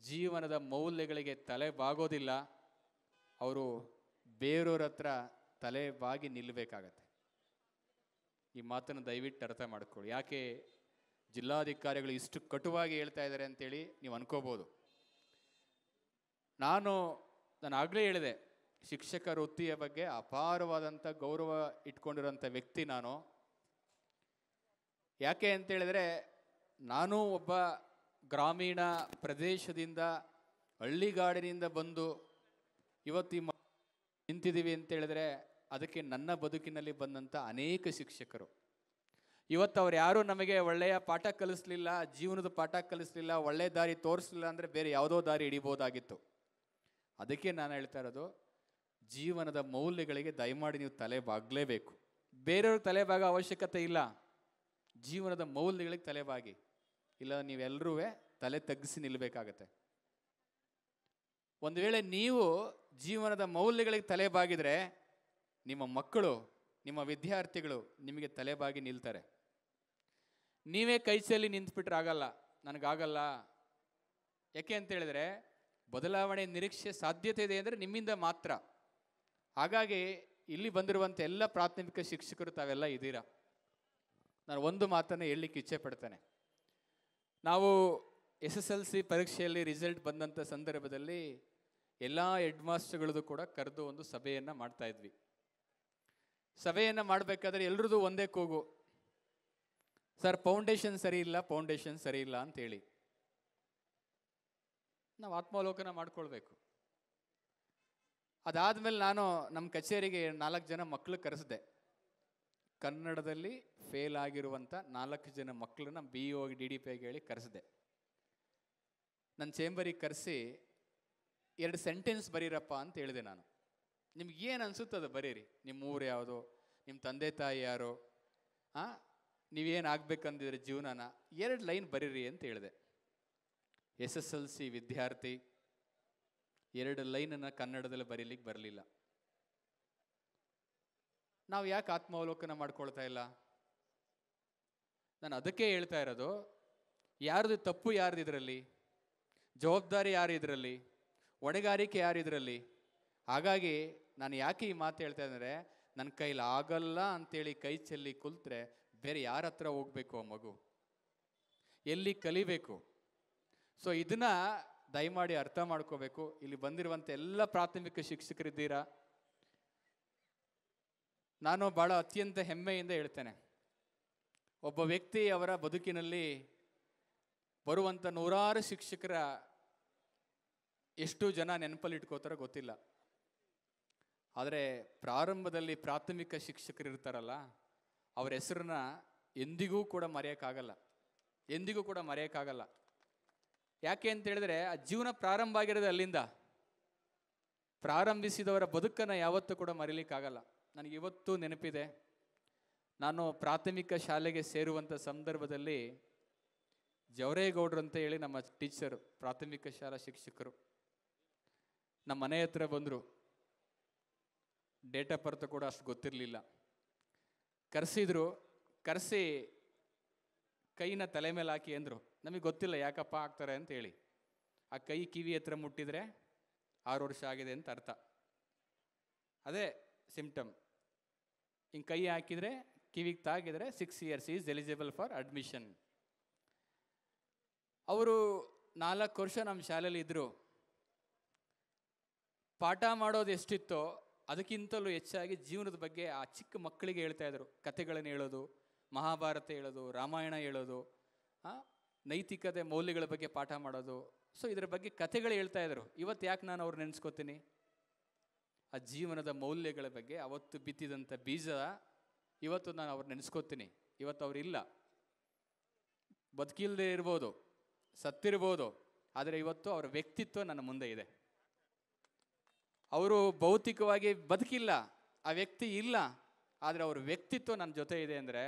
ಜೀವನದ ಮೌಲ್ಯಗಳಿಗೆ ತಲೆ ಬಾಗೋದಿಲ್ಲ, ಅವರು ಬೇರೆಯವ್ರ ಹತ್ರ ತಲೆ ಬಾಗಿ ನಿಲ್ಲಬೇಕಾಗತ್ತೆ. ಈ ಮಾತನ್ನು ದಯವಿಟ್ಟು ಅರ್ಥ ಮಾಡ್ಕೊಳ್ಳಿ. ಯಾಕೆ ಜಿಲ್ಲಾಧಿಕಾರಿಗಳು ಇಷ್ಟು ಕಟುವಾಗಿ ಹೇಳ್ತಾ ಇದ್ದಾರೆ ಅಂತೇಳಿ ನೀವು ಅನ್ಕೋಬೋದು. ನಾನು ಆಗಲೇ ಹೇಳಿದೆ, ಶಿಕ್ಷಕ ವೃತ್ತಿಯ ಬಗ್ಗೆ ಅಪಾರವಾದಂಥ ಗೌರವ ಇಟ್ಕೊಂಡಿರೋಂಥ ವ್ಯಕ್ತಿ ನಾನು. ಯಾಕೆ ಅಂತೇಳಿದರೆ, ನಾನು ಒಬ್ಬ ಗ್ರಾಮೀಣ ಪ್ರದೇಶದಿಂದ, ಹಳ್ಳಿಗಾಡಿನಿಂದ ಬಂದು ಇವತ್ತು ನಿಂತಿದ್ದೀವಿ ಅಂತೇಳಿದರೆ ಅದಕ್ಕೆ ನನ್ನ ಬದುಕಿನಲ್ಲಿ ಬಂದಂಥ ಅನೇಕ ಶಿಕ್ಷಕರು. ಇವತ್ತು ಅವ್ರು ಯಾರೂ ನಮಗೆ ಒಳ್ಳೆಯ ಪಾಠ ಕಲಿಸ್ಲಿಲ್ಲ, ಜೀವನದ ಪಾಠ ಕಲಿಸ್ಲಿಲ್ಲ, ಒಳ್ಳೆಯ ದಾರಿ ತೋರಿಸ್ಲಿಲ್ಲ ಅಂದರೆ ಬೇರೆ ಯಾವುದೋ ದಾರಿ ಹಿಡಿಬೋದಾಗಿತ್ತು. ಅದಕ್ಕೆ ನಾನು ಹೇಳ್ತಾ ಇರೋದು, ಜೀವನದ ಮೌಲ್ಯಗಳಿಗೆ ದಯಮಾಡಿ ನೀವು ತಲೆ ಬಾಗಲೇಬೇಕು. ಬೇರೆಯವ್ರಿಗೆ ತಲೆ ಬಾಗೋ ಅವಶ್ಯಕತೆ ಇಲ್ಲ, ಜೀವನದ ಮೌಲ್ಯಗಳಿಗೆ ತಲೆಬಾಗಿ. ಇಲ್ಲ ನೀವೆಲ್ಲರೂ ತಲೆ ತಗ್ಗಿಸಿ ನಿಲ್ಲಬೇಕಾಗತ್ತೆ. ಒಂದು ವೇಳೆ ನೀವು ಜೀವನದ ಮೌಲ್ಯಗಳಿಗೆ ತಲೆಬಾಗಿದ್ರೆ ನಿಮ್ಮ ಮಕ್ಕಳು, ನಿಮ್ಮ ವಿದ್ಯಾರ್ಥಿಗಳು ನಿಮಗೆ ತಲೆಬಾಗಿ ನಿಲ್ತಾರೆ. ನೀವೇ ಕೈಚಲ್ಲಿ ನಿಂತ್ಬಿಟ್ರೆ ಆಗಲ್ಲ, ನನಗಾಗಲ್ಲ. ಯಾಕೆ ಅಂತ ಹೇಳಿದ್ರೆ, ಬದಲಾವಣೆ ನಿರೀಕ್ಷೆ ಸಾಧ್ಯತೆ ಇದೆ ಅಂದರೆ ನಿಮ್ಮಿಂದ ಮಾತ್ರ. ಹಾಗಾಗಿ ಇಲ್ಲಿ ಬಂದಿರುವಂಥ ಎಲ್ಲ ಪ್ರಾಥಮಿಕ ಶಿಕ್ಷಕರು ತಾವೆಲ್ಲ ಇದ್ದೀರಾ. ನಾನು ಒಂದು ಮಾತನ್ನು ಹೇಳಲಿಕ್ಕೆ ಇಚ್ಛೆ ಪಡ್ತೇನೆ. ನಾವು SSLC ಪರೀಕ್ಷೆಯಲ್ಲಿ ರಿಸಲ್ಟ್ ಬಂದಂಥ ಸಂದರ್ಭದಲ್ಲಿ ಎಲ್ಲ ಹೆಡ್ ಮಾಸ್ಟರ್ಗಳದ್ದು ಕೂಡ ಕರೆದು ಒಂದು ಸಭೆಯನ್ನು ಮಾಡ್ತಾ ಇದ್ವಿ. ಸಭೆಯನ್ನು ಮಾಡಬೇಕಾದ್ರೆ ಎಲ್ರದ್ದು ಒಂದೇ ಕೂಗು, ಸರ್ ಫೌಂಡೇಶನ್ ಸರಿ ಇಲ್ಲ, ಫೌಂಡೇಶನ್ ಸರಿ ಇಲ್ಲ ಅಂತೇಳಿ. ನಾವು ಆತ್ಮಾವಲೋಕನ ಮಾಡ್ಕೊಳ್ಬೇಕು. ಅದಾದಮೇಲೆ ನಾನು ನಮ್ಮ ಕಚೇರಿಗೆ 4 ಜನ ಮಕ್ಕಳು ಕರೆಸಿದೆ. ಕನ್ನಡದಲ್ಲಿ ಫೇಲ್ ಆಗಿರುವಂಥ 4 ಜನ ಮಕ್ಕಳನ್ನ BO DDP ಹೇಳಿ ಕರೆಸಿದೆ. ನನ್ನ ಚೇಂಬರಿಗೆ ಕರೆಸಿ 2 ಸೆಂಟೆನ್ಸ್ ಬರೀರಪ್ಪ ಅಂತ ಹೇಳಿದೆ ನಾನು. ನಿಮ್ಗೆ ಏನು ಅನಿಸುತ್ತದು ಬರೀರಿ. ನಿಮ್ಮ ಊರು ಯಾವುದು, ನಿಮ್ಮ ತಂದೆ ತಾಯಿ ಯಾರು, ನೀವೇನು ಆಗ್ಬೇಕಂದಿದ್ರೆ ಜೀವನನ 2 ಲೈನ್ ಬರೀರಿ ಅಂತ ಹೇಳಿದೆ. SSLC ವಿದ್ಯಾರ್ಥಿ 2 ಲೈನನ್ನು ಕನ್ನಡದಲ್ಲಿ ಬರೀಲಿಕ್ಕೆ ಬರಲಿಲ್ಲ. ನಾವು ಯಾಕೆ ಆತ್ಮಾವಲೋಕನ ಮಾಡ್ಕೊಳ್ತಾ ಇಲ್ಲ? ನಾನು ಅದಕ್ಕೆ ಹೇಳ್ತಾ ಇರೋದು, ಯಾರ್ದು ತಪ್ಪು, ಯಾರ್ದು ಇದರಲ್ಲಿ ಜವಾಬ್ದಾರಿ, ಯಾರು ಇದರಲ್ಲಿ ಹೊಣೆಗಾರಿಕೆ, ಯಾರು ಇದರಲ್ಲಿ? ಹಾಗಾಗಿ ನಾನು ಯಾಕೆ ಈ ಮಾತು ಹೇಳ್ತಾ ಇದ್ದಾರೆ, ನನ್ನ ಕೈಲಿ ಆಗಲ್ಲ ಅಂತೇಳಿ ಕೈ ಚೆಲ್ಲಿ ಕುಲ್ತ್ರೆ ಬೇರೆ ಯಾರ ಹತ್ರ ಹೋಗ್ಬೇಕು? ಆ ಮಗು ಎಲ್ಲಿ ಕಲಿಬೇಕು? ಸೊ ಇದನ್ನ ದಯಮಾಡಿ ಅರ್ಥ ಮಾಡ್ಕೋಬೇಕು. ಇಲ್ಲಿ ಬಂದಿರುವಂಥ ಎಲ್ಲ ಪ್ರಾಥಮಿಕ ಶಿಕ್ಷಕರಿದ್ದೀರಾ, ನಾನು ಭಾಳ ಅತ್ಯಂತ ಹೆಮ್ಮೆಯಿಂದ ಹೇಳ್ತೇನೆ, ಒಬ್ಬ ವ್ಯಕ್ತಿ ಅವರ ಬದುಕಿನಲ್ಲಿ ಬರುವಂಥ 100 ಶಿಕ್ಷಕರ ಎಷ್ಟು ಜನ ನೆನಪಲ್ಲಿ ಇಟ್ಕೋತಾರೋ ಗೊತ್ತಿಲ್ಲ. ಆದರೆ ಪ್ರಾರಂಭದಲ್ಲಿ ಪ್ರಾಥಮಿಕ ಶಿಕ್ಷಕರು ಇರ್ತಾರಲ್ಲ, ಅವರ ಹೆಸರನ್ನ ಎಂದಿಗೂ ಕೂಡ ಮರೆಯೋಕ್ಕಾಗಲ್ಲ, ಎಂದಿಗೂ ಕೂಡ ಮರೆಯೋಕ್ಕಾಗಲ್ಲ. ಯಾಕೆ ಅಂತ ಹೇಳಿದ್ರೆ, ಆ ಜೀವನ ಪ್ರಾರಂಭ ಆಗಿರೋದು ಅಲ್ಲಿಂದ. ಪ್ರಾರಂಭಿಸಿದವರ ಬದುಕನ್ನು ಯಾವತ್ತೂ ಕೂಡ ಮರೀಲಿಕ್ಕಾಗಲ್ಲ. ನನಗಿವತ್ತು ನೆನಪಿದೆ, ನಾನು ಪ್ರಾಥಮಿಕ ಶಾಲೆಗೆ ಸೇರುವಂಥ ಸಂದರ್ಭದಲ್ಲಿ ಜವರೇಗೌಡರು ಅಂತ ಹೇಳಿ ನಮ್ಮ ಟೀಚರು, ಪ್ರಾಥಮಿಕ ಶಾಲಾ ಶಿಕ್ಷಕರು ನಮ್ಮ ಮನೆ ಹತ್ರ ಬಂದರು. ಡೇಟ್ ಆಫ್ ಬರ್ತ್ ಕೂಡ ಅಷ್ಟು ಗೊತ್ತಿರಲಿಲ್ಲ. ಕರೆಸಿದ್ರು, ಕರೆಸಿ ಕೈನ ತಲೆ ಮೇಲೆ ಹಾಕಿ ಅಂದರು. ನಮಗೆ ಗೊತ್ತಿಲ್ಲ ಯಾಕಪ್ಪ ಹಾಕ್ತಾರೆ ಅಂತ ಹೇಳಿ. ಆ ಕೈ ಕಿವಿ ಹತ್ರ ಮುಟ್ಟಿದರೆ 6 ವರ್ಷ ಆಗಿದೆ ಅಂತ ಅರ್ಥ. ಅದೇ ಸಿಂಪ್ಟಮ್. ಹಿಂಗೆ ಕೈ ಹಾಕಿದರೆ, ಕಿವಿಗೆ ತಾಗಿದರೆ 6 years is eligible for admission. ಅವರು 4 ವರ್ಷ ನಮ್ಮ ಶಾಲೆಯಲ್ಲಿ ಇದ್ದರು. ಪಾಠ ಮಾಡೋದು ಎಷ್ಟಿತ್ತೋ ಅದಕ್ಕಿಂತಲೂ ಹೆಚ್ಚಾಗಿ ಜೀವನದ ಬಗ್ಗೆ ಆ ಚಿಕ್ಕ ಮಕ್ಕಳಿಗೆ ಹೇಳ್ತಾ ಇದ್ರು. ಕಥೆಗಳನ್ನು ಹೇಳೋದು, ಮಹಾಭಾರತ ಹೇಳೋದು, ರಾಮಾಯಣ ಹೇಳೋದು, ನೈತಿಕತೆ ಮೌಲ್ಯಗಳ ಬಗ್ಗೆ ಪಾಠ ಮಾಡೋದು. ಸೊ ಇದರ ಬಗ್ಗೆ ಕಥೆಗಳು ಹೇಳ್ತಾ ಇದ್ರು. ಇವತ್ತು ಯಾಕೆ ನಾನು ಅವ್ರು ನೆನೆಸ್ಕೋತೀನಿ? ಆ ಜೀವನದ ಮೌಲ್ಯಗಳ ಬಗ್ಗೆ ಅವತ್ತು ಬಿತ್ತಿದಂಥ ಬೀಜ ಇವತ್ತು ನಾನು ಅವ್ರು ನೆನೆಸ್ಕೋತೀನಿ. ಇವತ್ತು ಅವರಿಲ್ಲ, ಬದುಕಿಲ್ಲದೆ ಇರ್ಬೋದು, ಸತ್ತಿರ್ಬೋದು, ಆದರೆ ಇವತ್ತು ಅವರ ವ್ಯಕ್ತಿತ್ವ ನನ್ನ ಮುಂದೆ ಇದೆ. ಅವರು ಭೌತಿಕವಾಗಿ ಬದುಕಿಲ್ಲ, ಆ ವ್ಯಕ್ತಿ ಇಲ್ಲ, ಆದರೆ ಅವ್ರ ವ್ಯಕ್ತಿತ್ವ ನನ್ನ ಜೊತೆ ಇದೆ ಅಂದರೆ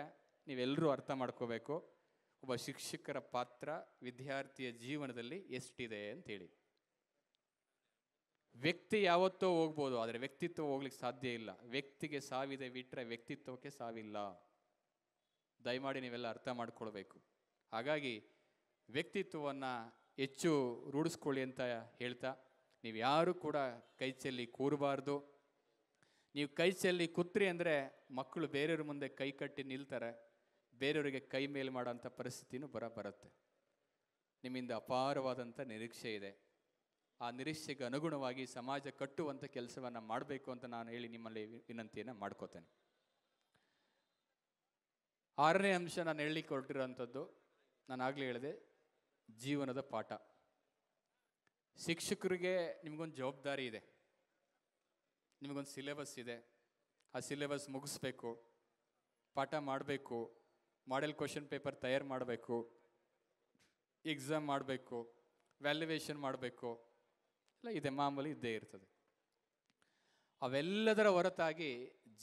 ನೀವೆಲ್ಲರೂ ಅರ್ಥ ಮಾಡ್ಕೋಬೇಕು ಒಬ್ಬ ಶಿಕ್ಷಕರ ಪಾತ್ರ ವಿದ್ಯಾರ್ಥಿಯ ಜೀವನದಲ್ಲಿ ಎಷ್ಟಿದೆ ಅಂತೇಳಿ. ವ್ಯಕ್ತಿ ಯಾವತ್ತೋ ಹೋಗ್ಬೋದು, ಆದರೆ ವ್ಯಕ್ತಿತ್ವ ಹೋಗ್ಲಿಕ್ಕೆ ಸಾಧ್ಯ ಇಲ್ಲ. ವ್ಯಕ್ತಿಗೆ ಸಾವಿದೆ ಬಿಟ್ಟರೆ ವ್ಯಕ್ತಿತ್ವಕ್ಕೆ ಸಾವಿಲ್ಲ. ದಯಮಾಡಿ ನೀವೆಲ್ಲ ಅರ್ಥ ಮಾಡ್ಕೊಳ್ಬೇಕು. ಹಾಗಾಗಿ ವ್ಯಕ್ತಿತ್ವವನ್ನು ಹೆಚ್ಚು ರೂಢಿಸ್ಕೊಳ್ಳಿ ಅಂತ ಹೇಳ್ತಾ, ನೀವು ಯಾರು ಕೂಡ ಕೈ ಚೆಲ್ಲಿ ಕೂರಬಾರ್ದು. ನೀವು ಕೈ ಚೆಲ್ಲಿ ಕೂತ್ರಿ ಅಂದರೆ ಮಕ್ಕಳು ಬೇರೆಯವ್ರ ಮುಂದೆ ಕೈ ಕಟ್ಟಿ ನಿಲ್ತಾರೆ, ಬೇರೆಯವರಿಗೆ ಕೈ ಮೇಲು ಮಾಡೋಂಥ ಪರಿಸ್ಥಿತಿನೂ ಬರುತ್ತೆ. ನಿಮ್ಮಿಂದ ಅಪಾರವಾದಂಥ ನಿರೀಕ್ಷೆ ಇದೆ. ಆ ನಿರೀಕ್ಷೆಗೆ ಅನುಗುಣವಾಗಿ ಸಮಾಜ ಕಟ್ಟುವಂಥ ಕೆಲಸವನ್ನು ಮಾಡಬೇಕು ಅಂತ ನಾನು ಹೇಳಿ ನಿಮ್ಮಲ್ಲಿ ವಿನಂತಿಯನ್ನು ಮಾಡ್ಕೋತೇನೆ. 6ನೇ ಅಂಶ ನಾನು ಹೇಳಲಿಕ್ಕೆ ಹೊರಟಿರೋಂಥದ್ದು, ನಾನು ಆಗಲೇ ಹೇಳಿದೆ, ಜೀವನದ ಪಾಠ. ಶಿಕ್ಷಕರಿಗೆ ನಿಮಗೊಂದು ಜವಾಬ್ದಾರಿ ಇದೆ, ನಿಮಗೊಂದು ಸಿಲೆಬಸ್ ಇದೆ. ಆ ಸಿಲೆಬಸ್ ಮುಗಿಸ್ಬೇಕು, ಪಾಠ ಮಾಡಬೇಕು, ಮಾಡೆಲ್ ಕ್ವಶನ್ ಪೇಪರ್ ತಯಾರು ಮಾಡಬೇಕು, ಎಕ್ಸಾಮ್ ಮಾಡಬೇಕು, ವ್ಯಾಲ್ಯುವೇಷನ್ ಮಾಡಬೇಕು, ಎಲ್ಲ ಇದೆ, ಮಾಮೂಲಿ ಇದ್ದೇ ಇರ್ತದೆ. ಅವೆಲ್ಲದರ ಹೊರತಾಗಿ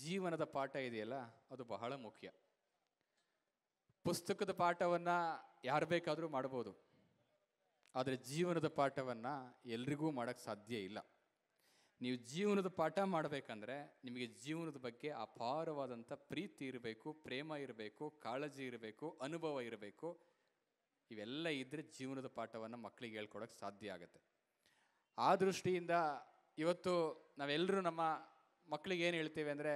ಜೀವನದ ಪಾಠ ಇದೆಯಲ್ಲ, ಅದು ಬಹಳ ಮುಖ್ಯ. ಪುಸ್ತಕದ ಪಾಠವನ್ನು ಯಾರು ಬೇಕಾದರೂ ಮಾಡ್ಬೋದು, ಆದರೆ ಜೀವನದ ಪಾಠವನ್ನು ಎಲ್ರಿಗೂ ಮಾಡೋಕ್ಕೆ ಸಾಧ್ಯ ಇಲ್ಲ. ನೀವು ಜೀವನದ ಪಾಠ ಮಾಡಬೇಕಂದ್ರೆ ನಿಮಗೆ ಜೀವನದ ಬಗ್ಗೆ ಅಪಾರವಾದಂಥ ಪ್ರೀತಿ ಇರಬೇಕು, ಪ್ರೇಮ ಇರಬೇಕು, ಕಾಳಜಿ ಇರಬೇಕು, ಅನುಭವ ಇರಬೇಕು. ಇವೆಲ್ಲ ಇದ್ದರೆ ಜೀವನದ ಪಾಠವನ್ನು ಮಕ್ಕಳಿಗೆ ಹೇಳ್ಕೊಡೋಕ್ಕೆ ಸಾಧ್ಯ ಆಗುತ್ತೆ. ಆ ದೃಷ್ಟಿಯಿಂದ ಇವತ್ತು ನಾವೆಲ್ಲರೂ ನಮ್ಮ ಮಕ್ಕಳಿಗೆ ಏನು ಹೇಳ್ತೀವಿ ಅಂದರೆ,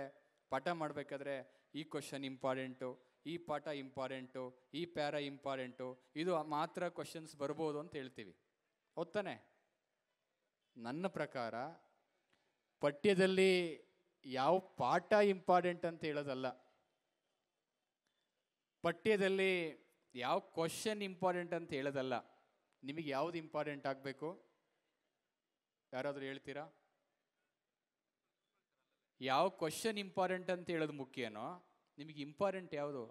ಪಾಠ ಮಾಡಬೇಕಾದ್ರೆ ಈ ಕ್ವಶನ್ ಇಂಪಾರ್ಟೆಂಟು, ಈ ಪಾಠ ಇಂಪಾರ್ಟೆಂಟು, ಈ ಪ್ಯಾರ ಇಂಪಾರ್ಟೆಂಟು, ಇದು ಮಾತ್ರ ಕ್ವಶನ್ಸ್ ಬರ್ಬೋದು ಅಂತ ಹೇಳ್ತೀವಿ. ಹೌದಾನೆ? ನನ್ನ ಪ್ರಕಾರ ಪಠ್ಯದಲ್ಲಿ ಯಾವ ಪಾಠ ಇಂಪಾರ್ಟೆಂಟ್ ಅಂತ ಹೇಳೋದಲ್ಲ, ಪಠ್ಯದಲ್ಲಿ ಯಾವ ಕ್ವಶನ್ ಇಂಪಾರ್ಟೆಂಟ್ ಅಂತ ಹೇಳೋದಲ್ಲ. ನಿಮಗೆ ಯಾವುದು ಇಂಪಾರ್ಟೆಂಟ್ ಆಗಬೇಕು? ಯಾರಾದರೂ ಹೇಳ್ತೀರಾ? ಯಾವ ಕ್ವಶನ್ ಇಂಪಾರ್ಟೆಂಟ್ ಅಂತ ಹೇಳೋದು ಮುಖ್ಯನೋ, ನಿಮಗೆ ಇಂಪಾರ್ಟೆಂಟ್ ಯಾವುದು?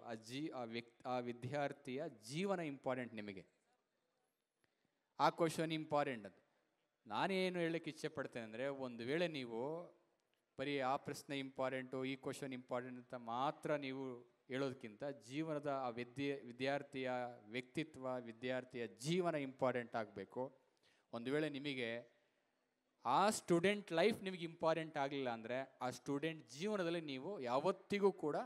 ಆ ವಿದ್ಯಾರ್ಥಿಯ ಜೀವನ ಇಂಪಾರ್ಟೆಂಟ್ ನಿಮಗೆ. ಆ ಕ್ವಶನ್ ಇಂಪಾರ್ಟೆಂಟ್ ಅಂತ ನಾನೇನು ಹೇಳಕ್ಕೆ ಇಚ್ಛೆ ಪಡ್ತೇನೆ ಅಂದರೆ, ಒಂದು ವೇಳೆ ನೀವು ಬರೀ ಆ ಪ್ರಶ್ನೆ ಇಂಪಾರ್ಟೆಂಟು, ಈ ಕ್ವಶನ್ ಇಂಪಾರ್ಟೆಂಟ್ ಅಂತ ಮಾತ್ರ ನೀವು ಹೇಳೋದಕ್ಕಿಂತ ಜೀವನದ ಆ ವಿದ್ಯಾರ್ಥಿಯ ವ್ಯಕ್ತಿತ್ವ, ವಿದ್ಯಾರ್ಥಿಯ ಜೀವನ ಇಂಪಾರ್ಟೆಂಟ್ ಆಗಬೇಕು. ಒಂದು ವೇಳೆ ನಿಮಗೆ ಆ ಸ್ಟೂಡೆಂಟ್ ಲೈಫ್ ನಿಮಗೆ ಇಂಪಾರ್ಟೆಂಟ್ ಆಗಲಿಲ್ಲ ಅಂದರೆ ಆ ಸ್ಟೂಡೆಂಟ್ ಜೀವನದಲ್ಲಿ ನೀವು ಯಾವತ್ತಿಗೂ ಕೂಡ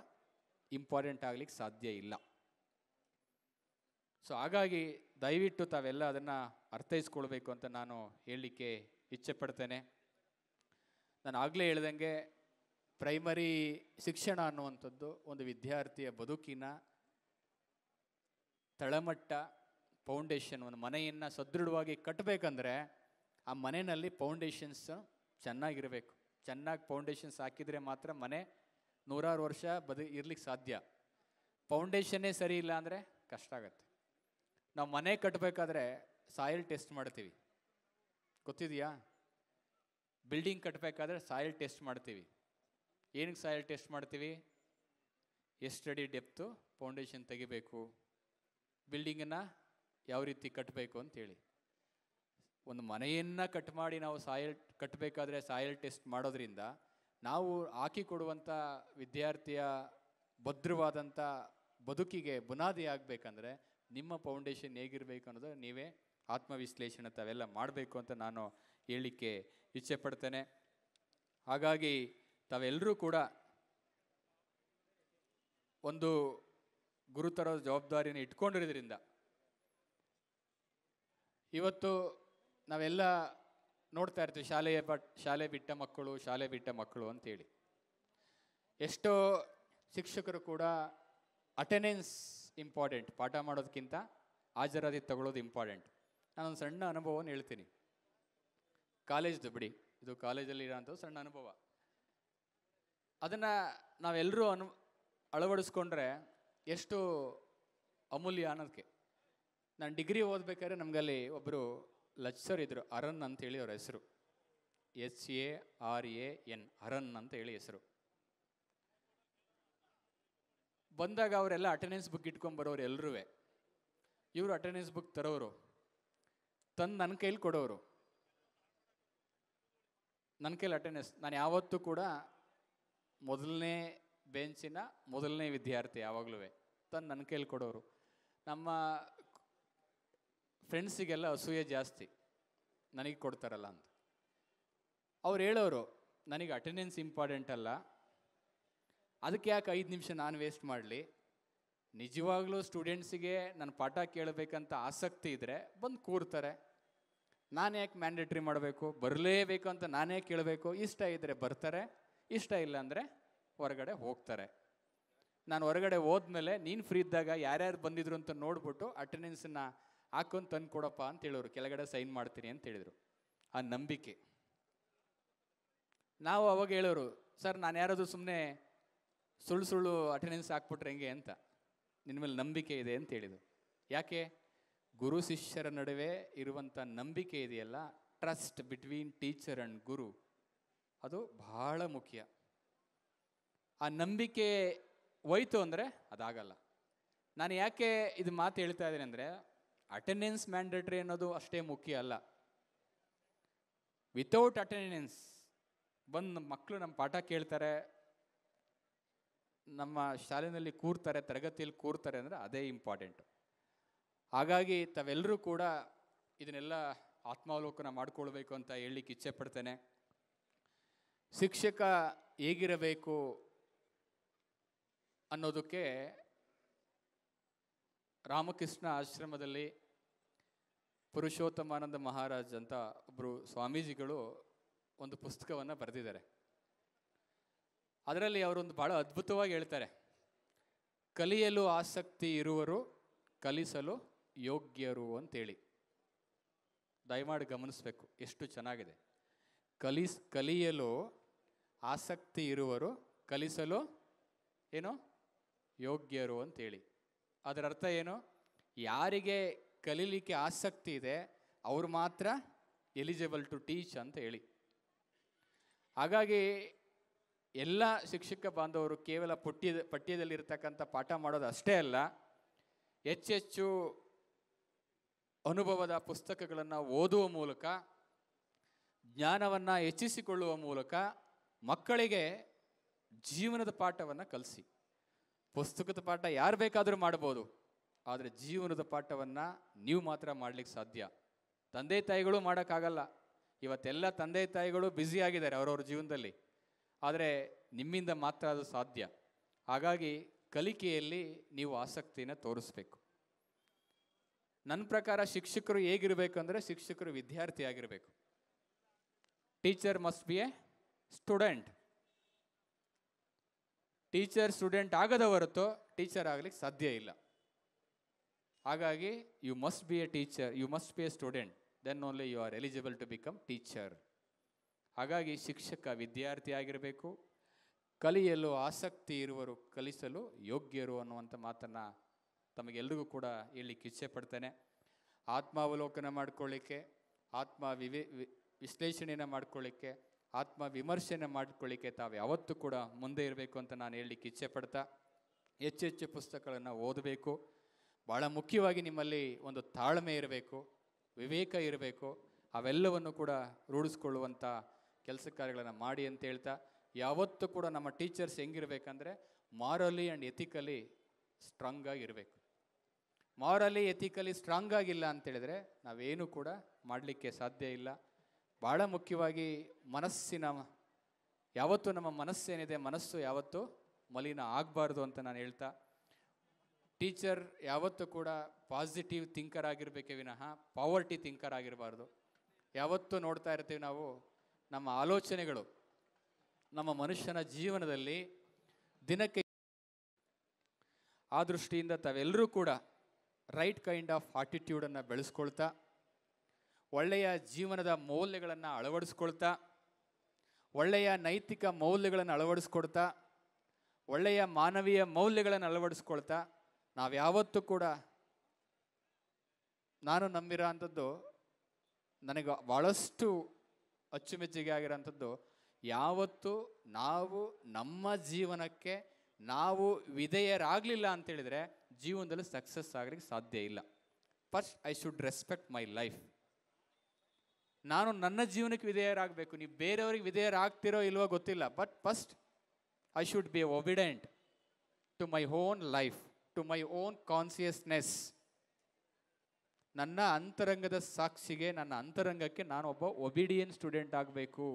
ಇಂಪಾರ್ಟೆಂಟ್ ಆಗಲಿಕ್ಕೆ ಸಾಧ್ಯ ಇಲ್ಲ. ಸೊ ಹಾಗಾಗಿ ದಯವಿಟ್ಟು ತಾವೆಲ್ಲ ಅದನ್ನು ಅರ್ಥೈಸ್ಕೊಳ್ಬೇಕು ಅಂತ ನಾನು ಹೇಳಲಿಕ್ಕೆ ಇಚ್ಛೆ ಪಡ್ತೇನೆ. ನಾನು ಆಗಲೇ ಹೇಳ್ದಂಗೆ ಪ್ರೈಮರಿ ಶಿಕ್ಷಣ ಅನ್ನುವಂಥದ್ದು ಒಂದು ವಿದ್ಯಾರ್ಥಿಯ ಬದುಕಿನ ತಳಮಟ್ಟ, ಫೌಂಡೇಶನ್. ಒಂದು ಮನೆಯನ್ನು ಸದೃಢವಾಗಿ ಕಟ್ಟಬೇಕಂದ್ರೆ ಆ ಮನೆಯಲ್ಲಿ ಫೌಂಡೇಶನ್ಸ್ ಚೆನ್ನಾಗಿರಬೇಕು. ಚೆನ್ನಾಗಿ ಫೌಂಡೇಶನ್ಸ್ ಹಾಕಿದರೆ ಮಾತ್ರ ಮನೆ ನೂರಾರು ವರ್ಷ ಇರ್ಲಿಕ್ಕೆ ಸಾಧ್ಯ. ಫೌಂಡೇಶನ್ನೇ ಸರಿ ಇಲ್ಲ ಅಂದರೆ ಕಷ್ಟ ಆಗತ್ತೆ. ನಾವು ಮನೆ ಕಟ್ಟಬೇಕಾದ್ರೆ ಸಾಯಿಲ್ ಟೆಸ್ಟ್ ಮಾಡ್ತೀವಿ, ಗೊತ್ತಿದೆಯಾ? ಬಿಲ್ಡಿಂಗ್ ಕಟ್ಟಬೇಕಾದ್ರೆ ಸಾಯಿಲ್ ಟೆಸ್ಟ್ ಮಾಡ್ತೀವಿ. ಏನಕ್ಕೆ ಸಾಯಿಲ್ ಟೆಸ್ಟ್ ಮಾಡ್ತೀವಿ? ಎಷ್ಟು ಅಡಿ ಡೆಪ್ತು ಫೌಂಡೇಶನ್ ತೆಗಿಬೇಕು, ಬಿಲ್ಡಿಂಗನ್ನು ಯಾವ ರೀತಿ ಕಟ್ಟಬೇಕು ಅಂತೇಳಿ. ಒಂದು ಮನೆಯನ್ನು ಕಟ್ ಮಾಡಿ ನಾವು ಸಾಯಿಲ್ ಕಟ್ಟಬೇಕಾದ್ರೆ ಸಾಯಿಲ್ ಟೆಸ್ಟ್ ಮಾಡೋದ್ರಿಂದ ನಾವು ಹಾಕಿಕೊಡುವಂಥ ವಿದ್ಯಾರ್ಥಿಯ ಭದ್ರವಾದಂಥ ಬದುಕಿಗೆ ಬುನಾದಿ ಆಗಬೇಕಂದ್ರೆ ನಿಮ್ಮ ಫೌಂಡೇಶನ್ ಹೇಗಿರಬೇಕು ಅನ್ನೋದು ನೀವೇ ಆತ್ಮವಿಶ್ಲೇಷಣೆ ತಾವೆಲ್ಲ ಮಾಡಬೇಕು ಅಂತ ನಾನು ಹೇಳಲಿಕ್ಕೆ ಇಚ್ಛೆ ಪಡ್ತೇನೆ. ಹಾಗಾಗಿ ತಾವೆಲ್ಲರೂ ಕೂಡ ಒಂದು ಗುರುತರ ಜವಾಬ್ದಾರಿಯನ್ನು ಇಟ್ಕೊಂಡಿರೋದ್ರಿಂದ ಇವತ್ತು ನಾವೆಲ್ಲ ನೋಡ್ತಾ ಇರ್ತೀವಿ, ಶಾಲೆ ಬಿಟ್ಟ ಮಕ್ಕಳು ಅಂತೇಳಿ. ಎಷ್ಟೋ ಶಿಕ್ಷಕರು ಕೂಡ ಅಟೆಂಡೆನ್ಸ್ ಇಂಪಾರ್ಟೆಂಟ್, ಪಾಠ ಮಾಡೋದಕ್ಕಿಂತ ಹಾಜರಾತಿ ತಗೊಳ್ಳೋದು ಇಂಪಾರ್ಟೆಂಟ್. ನಾನೊಂದು ಸಣ್ಣ ಅನುಭವವನ್ನು ಹೇಳ್ತೀನಿ. ಕಾಲೇಜ್ದು ಬಿಡಿ, ಇದು ಕಾಲೇಜಲ್ಲಿ ಇರೋಂಥ ಸಣ್ಣ ಅನುಭವ. ಅದನ್ನು ನಾವೆಲ್ಲರೂ ಅಳವಡಿಸ್ಕೊಂಡ್ರೆ ಎಷ್ಟು ಅಮೂಲ್ಯ ಅನ್ನೋದಕ್ಕೆ. ನಾನು ಡಿಗ್ರಿ ಓದಬೇಕಾದ್ರೆ ನಮಗಲ್ಲಿ ಒಬ್ಬರು ಲೆಕ್ಚರ್ ಇದ್ದರು, ಅರನ್ ಅಂತೇಳಿ ಅವ್ರ ಹೆಸರು. HARAN, ಅರನ್ ಅಂತ ಹೇಳಿ ಹೆಸರು. ಬಂದಾಗ ಅವರೆಲ್ಲ ಅಟೆಂಡೆನ್ಸ್ ಬುಕ್ ಇಟ್ಕೊಂಡ್ಬರೋರು ಎಲ್ಲರೂ. ಇವರು ಅಟೆಂಡೆನ್ಸ್ ಬುಕ್ ತರೋರು, ತಂದು ನನ್ನ ಕೈಲಿ ಕೊಡೋರು. ನನ್ನ ಕೈಲಿ ಅಟೆಂಡೆನ್ಸ್, ನಾನು ಯಾವತ್ತೂ ಕೂಡ ಮೊದಲನೇ ಬೆಂಚಿನ ಮೊದಲನೇ ವಿದ್ಯಾರ್ಥಿ, ಯಾವಾಗಲೂ ತಂದು ನನ್ನ ಕೈಲಿ ಕೊಡೋರು. ನಮ್ಮ ಫ್ರೆಂಡ್ಸಿಗೆಲ್ಲ ಅಸೂಯೆ ಜಾಸ್ತಿ, ನನಗೆ ಕೊಡ್ತಾರಲ್ಲ ಅಂತ. ಅವ್ರು ಹೇಳೋರು, ನನಗೆ ಅಟೆಂಡೆನ್ಸ್ ಇಂಪಾರ್ಟೆಂಟ್ ಅಲ್ಲ, ಅದಕ್ಕೆ ಯಾಕೆ 5 ನಿಮಿಷ ನಾನು ವೇಸ್ಟ್ ಮಾಡಲಿ. ನಿಜವಾಗ್ಲೂ ಸ್ಟೂಡೆಂಟ್ಸಿಗೆ ನನ್ನ ಪಾಠ ಕೇಳಬೇಕಂತ ಆಸಕ್ತಿ ಇದ್ದರೆ ಬಂದು ಕೂರ್ತಾರೆ. ನಾನು ಯಾಕೆ ಮ್ಯಾಂಡೇಟ್ರಿ ಮಾಡಬೇಕು? ಬರಲೇಬೇಕು ಅಂತ ನಾನೇ ಕೇಳಬೇಕು? ಇಷ್ಟ ಇದ್ದರೆ ಬರ್ತಾರೆ, ಇಷ್ಟ ಇಲ್ಲ ಅಂದರೆ ಹೊರಗಡೆ ಹೋಗ್ತಾರೆ. ನಾನು ಹೊರಗಡೆ ಹೋದ್ಮೇಲೆ ನೀನು ಫ್ರೀ ಇದ್ದಾಗ ಯಾರ್ಯಾರು ಬಂದಿದ್ರು ಅಂತ ನೋಡ್ಬಿಟ್ಟು ಅಟೆಂಡೆನ್ಸನ್ನು ಹಾಕೊಂಡು ತಂದು ಕೊಡಪ್ಪ ಅಂತ ಹೇಳೋರು, ಕೆಳಗಡೆ ಸೈನ್ ಮಾಡ್ತೀನಿ ಅಂತ ಹೇಳಿದರು. ಆ ನಂಬಿಕೆ. ನಾವು ಅವಾಗ ಹೇಳೋರು, ಸರ್ ನಾನು ಯಾರಾದರೂ ಸುಮ್ಮನೆ ಸುಳ್ಳು ಅಟೆಂಡೆನ್ಸ್ ಹಾಕ್ಬಿಟ್ರೆ ಹೆಂಗೆ ಅಂತ. ನಿನ್ನ ಮೇಲೆ ನಂಬಿಕೆ ಇದೆ ಅಂತ ಹೇಳಿದರು. ಯಾಕೆ? ಗುರು ಶಿಷ್ಯರ ನಡುವೆ ಇರುವಂಥ ನಂಬಿಕೆ ಇದೆಯಲ್ಲ, ಟ್ರಸ್ಟ್ ಬಿಟ್ವೀನ್ ಟೀಚರ್ ಆ್ಯಂಡ್ ಗುರು, ಅದು ಬಹಳ ಮುಖ್ಯ. ಆ ನಂಬಿಕೆ ಹೋಯ್ತು ಅಂದರೆ ಅದಾಗಲ್ಲ. ನಾನು ಯಾಕೆ ಇದು ಮಾತು ಹೇಳ್ತಾ ಇದ್ದೀನಿ ಅಂದರೆ, ಅಟೆಂಡೆನ್ಸ್ ಮ್ಯಾಂಡೇಟ್ರಿ ಅನ್ನೋದು ಅಷ್ಟೇ ಮುಖ್ಯ ಅಲ್ಲ. ವಿತೌಟ್ ಅಟೆಂಡೆನ್ಸ್ ಬಂದು ಮಕ್ಕಳು ನಮ್ಮ ಪಾಠ ಕೇಳ್ತಾರೆ, ನಮ್ಮ ಶಾಲೆಯಲ್ಲಿ ಕೂರ್ತಾರೆ, ತರಗತಿಯಲ್ಲಿ ಕೂರ್ತಾರೆ ಅಂದರೆ ಅದೇ ಇಂಪಾರ್ಟೆಂಟು. ಹಾಗಾಗಿ ತಾವೆಲ್ಲರೂ ಕೂಡ ಇದನ್ನೆಲ್ಲ ಆತ್ಮಾವಲೋಕನ ಮಾಡಿಕೊಳ್ಬೇಕು ಅಂತ ಹೇಳಲಿಕ್ಕೆ ಇಚ್ಛೆ ಪಡ್ತೇನೆ. ಶಿಕ್ಷಕ ಹೇಗಿರಬೇಕು ಅನ್ನೋದಕ್ಕೆ ರಾಮಕೃಷ್ಣ ಆಶ್ರಮದಲ್ಲಿ ಪುರುಷೋತ್ತಮಾನಂದ ಮಹಾರಾಜ್ ಅಂತ ಒಬ್ಬರು ಸ್ವಾಮೀಜಿಗಳು ಒಂದು ಪುಸ್ತಕವನ್ನು ಬರೆದಿದ್ದಾರೆ. ಅದರಲ್ಲಿ ಅವರೊಂದು ಭಾಳ ಅದ್ಭುತವಾಗಿ ಹೇಳ್ತಾರೆ, ಕಲಿಯಲು ಆಸಕ್ತಿ ಇರುವರು ಕಲಿಸಲು ಯೋಗ್ಯರು ಅಂತೇಳಿ. ದಯಮಾಡಿ ಗಮನಿಸಬೇಕು, ಎಷ್ಟು ಚೆನ್ನಾಗಿದೆ. ಕಲಿಯಲು ಆಸಕ್ತಿ ಇರುವರು ಕಲಿಸಲು ಏನು ಯೋಗ್ಯರು ಅಂತೇಳಿ. ಅದರ ಅರ್ಥ ಏನು? ಯಾರಿಗೆ ಕಲೀಲಿಕ್ಕೆ ಆಸಕ್ತಿ ಇದೆ ಅವರು ಮಾತ್ರ ಎಲಿಜಿಬಲ್ ಟು ಟೀಚ್ ಅಂತ ಹೇಳಿ. ಹಾಗಾಗಿ ಎಲ್ಲ ಶಿಕ್ಷಕ ಬಾಂಧವರು ಕೇವಲ ಪಠ್ಯದಲ್ಲಿರ್ತಕ್ಕಂಥ ಪಾಠ ಮಾಡೋದು ಅಷ್ಟೇ ಅಲ್ಲ, ಹೆಚ್ಚೆಚ್ಚು ಅನುಭವದ ಪುಸ್ತಕಗಳನ್ನು ಓದುವ ಮೂಲಕ, ಜ್ಞಾನವನ್ನು ಹೆಚ್ಚಿಸಿಕೊಳ್ಳುವ ಮೂಲಕ ಮಕ್ಕಳಿಗೆ ಜೀವನದ ಪಾಠವನ್ನು ಕಲಿಸಿ. ಪುಸ್ತಕದ ಪಾಠ ಯಾರು ಬೇಕಾದರೂ ಮಾಡ್ಬೋದು, ಆದರೆ ಜೀವನದ ಪಾಠವನ್ನು ನೀವು ಮಾತ್ರ ಮಾಡಲಿಕ್ಕೆ ಸಾಧ್ಯ. ತಂದೆ ತಾಯಿಗಳು ಮಾಡೋಕ್ಕಾಗಲ್ಲ. ಇವತ್ತೆಲ್ಲ ತಂದೆ ತಾಯಿಗಳು ಬ್ಯುಸಿ ಆಗಿದ್ದಾರೆ ಅವರವ್ರ ಜೀವನದಲ್ಲಿ, ಆದರೆ ನಿಮ್ಮಿಂದ ಮಾತ್ರ ಅದು ಸಾಧ್ಯ. ಹಾಗಾಗಿ ಕಲಿಕೆಯಲ್ಲಿ ನೀವು ಆಸಕ್ತಿಯನ್ನು ತೋರಿಸ್ಬೇಕು. ನನ್ನ ಪ್ರಕಾರ ಶಿಕ್ಷಕರು ಹೇಗಿರಬೇಕು ಅಂದರೆ, ಶಿಕ್ಷಕರು ವಿದ್ಯಾರ್ಥಿ ಆಗಿರಬೇಕು. Teacher must be a student. Teacher student ಆಗದ ಹೊರತು ಟೀಚರ್ ಆಗಲಿಕ್ಕೆ ಸಾಧ್ಯ ಇಲ್ಲ. ಹಾಗಾಗಿ you must be a teacher, you must be a student, then only you are eligible to become teacher. ಹಾಗಾಗಿ ಶಿಕ್ಷಕ ವಿದ್ಯಾರ್ಥಿ ಆಗಿರಬೇಕು. ಕಲಿಯಲು ಆಸಕ್ತಿ ಇರುವರು ಕಲಿಸಲು ಯೋಗ್ಯರು ಅನ್ನುವಂಥ ಮಾತನ್ನು ತಮಗೆಲ್ಲರಿಗೂ ಕೂಡ ಹೇಳಲಿಕ್ಕೆ ಇಚ್ಛೆ ಪಡ್ತೇನೆ. ಆತ್ಮಾವಲೋಕನ ಮಾಡ್ಕೊಳ್ಳಿಕ್ಕೆ, ವಿಶ್ಲೇಷಣೆಯನ್ನು ಮಾಡ್ಕೊಳ್ಳಿಕ್ಕೆ, ಆತ್ಮ ವಿಮರ್ಶೆಯನ್ನು ಮಾಡ್ಕೊಳ್ಳಿಕ್ಕೆ ತಾವು ಯಾವತ್ತೂ ಕೂಡ ಮುಂದೆ ಇರಬೇಕು ಅಂತ ನಾನು ಹೇಳಲಿಕ್ಕೆ ಇಚ್ಛೆ ಪಡ್ತಾ, ಹೆಚ್ಚೆಚ್ಚು ಪುಸ್ತಕಗಳನ್ನು ಓದಬೇಕು. ಭಾಳ ಮುಖ್ಯವಾಗಿ ನಿಮ್ಮಲ್ಲಿ ಒಂದು ತಾಳ್ಮೆ ಇರಬೇಕು, ವಿವೇಕ ಇರಬೇಕು. ಅವೆಲ್ಲವನ್ನು ಕೂಡ ರೂಢಿಸ್ಕೊಳ್ಳುವಂಥ ಕೆಲಸ ಕಾರ್ಯಗಳನ್ನು ಮಾಡಿ ಅಂತ ಹೇಳ್ತಾ, ಯಾವತ್ತೂ ಕೂಡ ನಮ್ಮ teachers ಹೆಂಗಿರಬೇಕಂದ್ರೆ morally and ethically strong ಆಗಿರಬೇಕು. ಮಾರಲಿ ಎಥಿಕಲಿ ಸ್ಟ್ರಾಂಗ್ ಆಗಿಲ್ಲ ಅಂತೇಳಿದರೆ ನಾವೇನು ಕೂಡ ಮಾಡಲಿಕ್ಕೆ ಸಾಧ್ಯ ಇಲ್ಲ. ಭಾಳ ಮುಖ್ಯವಾಗಿ ಯಾವತ್ತೂ ನಮ್ಮ ಮನಸ್ಸೇನಿದೆ, ಮನಸ್ಸು ಯಾವತ್ತೂ ಮಲಿನ ಆಗಬಾರ್ದು ಅಂತ ನಾನು ಹೇಳ್ತಾ, ಟೀಚರ್ ಯಾವತ್ತೂ ಕೂಡ ಪಾಸಿಟಿವ್ ಥಿಂಕರ್ ಆಗಿರಬೇಕೇ ವಿನಃ ಪಾವರ್ಟಿ ಥಿಂಕರ್ ಆಗಿರಬಾರ್ದು. ಯಾವತ್ತೂ ನೋಡ್ತಾ ಇರ್ತೀವಿ ನಾವು, ನಮ್ಮ ಆಲೋಚನೆಗಳು ನಮ್ಮ ಮನುಷ್ಯನ ಜೀವನದಲ್ಲಿ ದಿನಕ್ಕೆ. ಆ ದೃಷ್ಟಿಯಿಂದ ತಾವೆಲ್ಲರೂ ಕೂಡ ರೈಟ್ ಕೈಂಡ್ ಆಫ್ ಆಟಿಟ್ಯೂಡನ್ನು ಬೆಳೆಸ್ಕೊಳ್ತಾ, ಒಳ್ಳೆಯ ಜೀವನದ ಮೌಲ್ಯಗಳನ್ನು ಅಳವಡಿಸ್ಕೊಳ್ತಾ, ಒಳ್ಳೆಯ ನೈತಿಕ ಮೌಲ್ಯಗಳನ್ನು ಅಳವಡಿಸ್ಕೊಳ್ತಾ, ಒಳ್ಳೆಯ ಮಾನವೀಯ ಮೌಲ್ಯಗಳನ್ನು ಅಳವಡಿಸ್ಕೊಳ್ತಾ, ನಾವು ಯಾವತ್ತೂ ಕೂಡ, ನಾನು ನಂಬಿರೋ ಅಂಥದ್ದು, ನನಗೆ ಭಾಳಷ್ಟು ಅಚ್ಚುಮೆಚ್ಚುಗೆ ಆಗಿರೋಂಥದ್ದು, ಯಾವತ್ತು ನಾವು ನಮ್ಮ ಜೀವನಕ್ಕೆ ನಾವು ವಿಧೇಯರಾಗಲಿಲ್ಲ ಅಂತೇಳಿದರೆ ಜೀವನದಲ್ಲಿ ಸಕ್ಸಸ್ ಆಗಲಿಕ್ಕೆ ಸಾಧ್ಯ ಇಲ್ಲ. First I should respect my life. ನಾನು ನನ್ನ ಜೀವನಕ್ಕೆ ವಿಧೇಯರಾಗಬೇಕು. ನೀವು ಬೇರೆಯವ್ರಿಗೆ ವಿಧೇಯರಾಗ್ತಿರೋ ಇಲ್ವೋ ಗೊತ್ತಿಲ್ಲ, but first I should be obedient to my own life, to my own consciousness. ನನ್ನ ಅಂತರಂಗದ ಸಾಕ್ಷಿಗೆ, ನನ್ನ ಅಂತರಂಗಕ್ಕೆ ನಾನೊಬ್ಬ ಒಬಿಡಿಯನ್ ಸ್ಟೂಡೆಂಟ್ ಆಗಬೇಕು.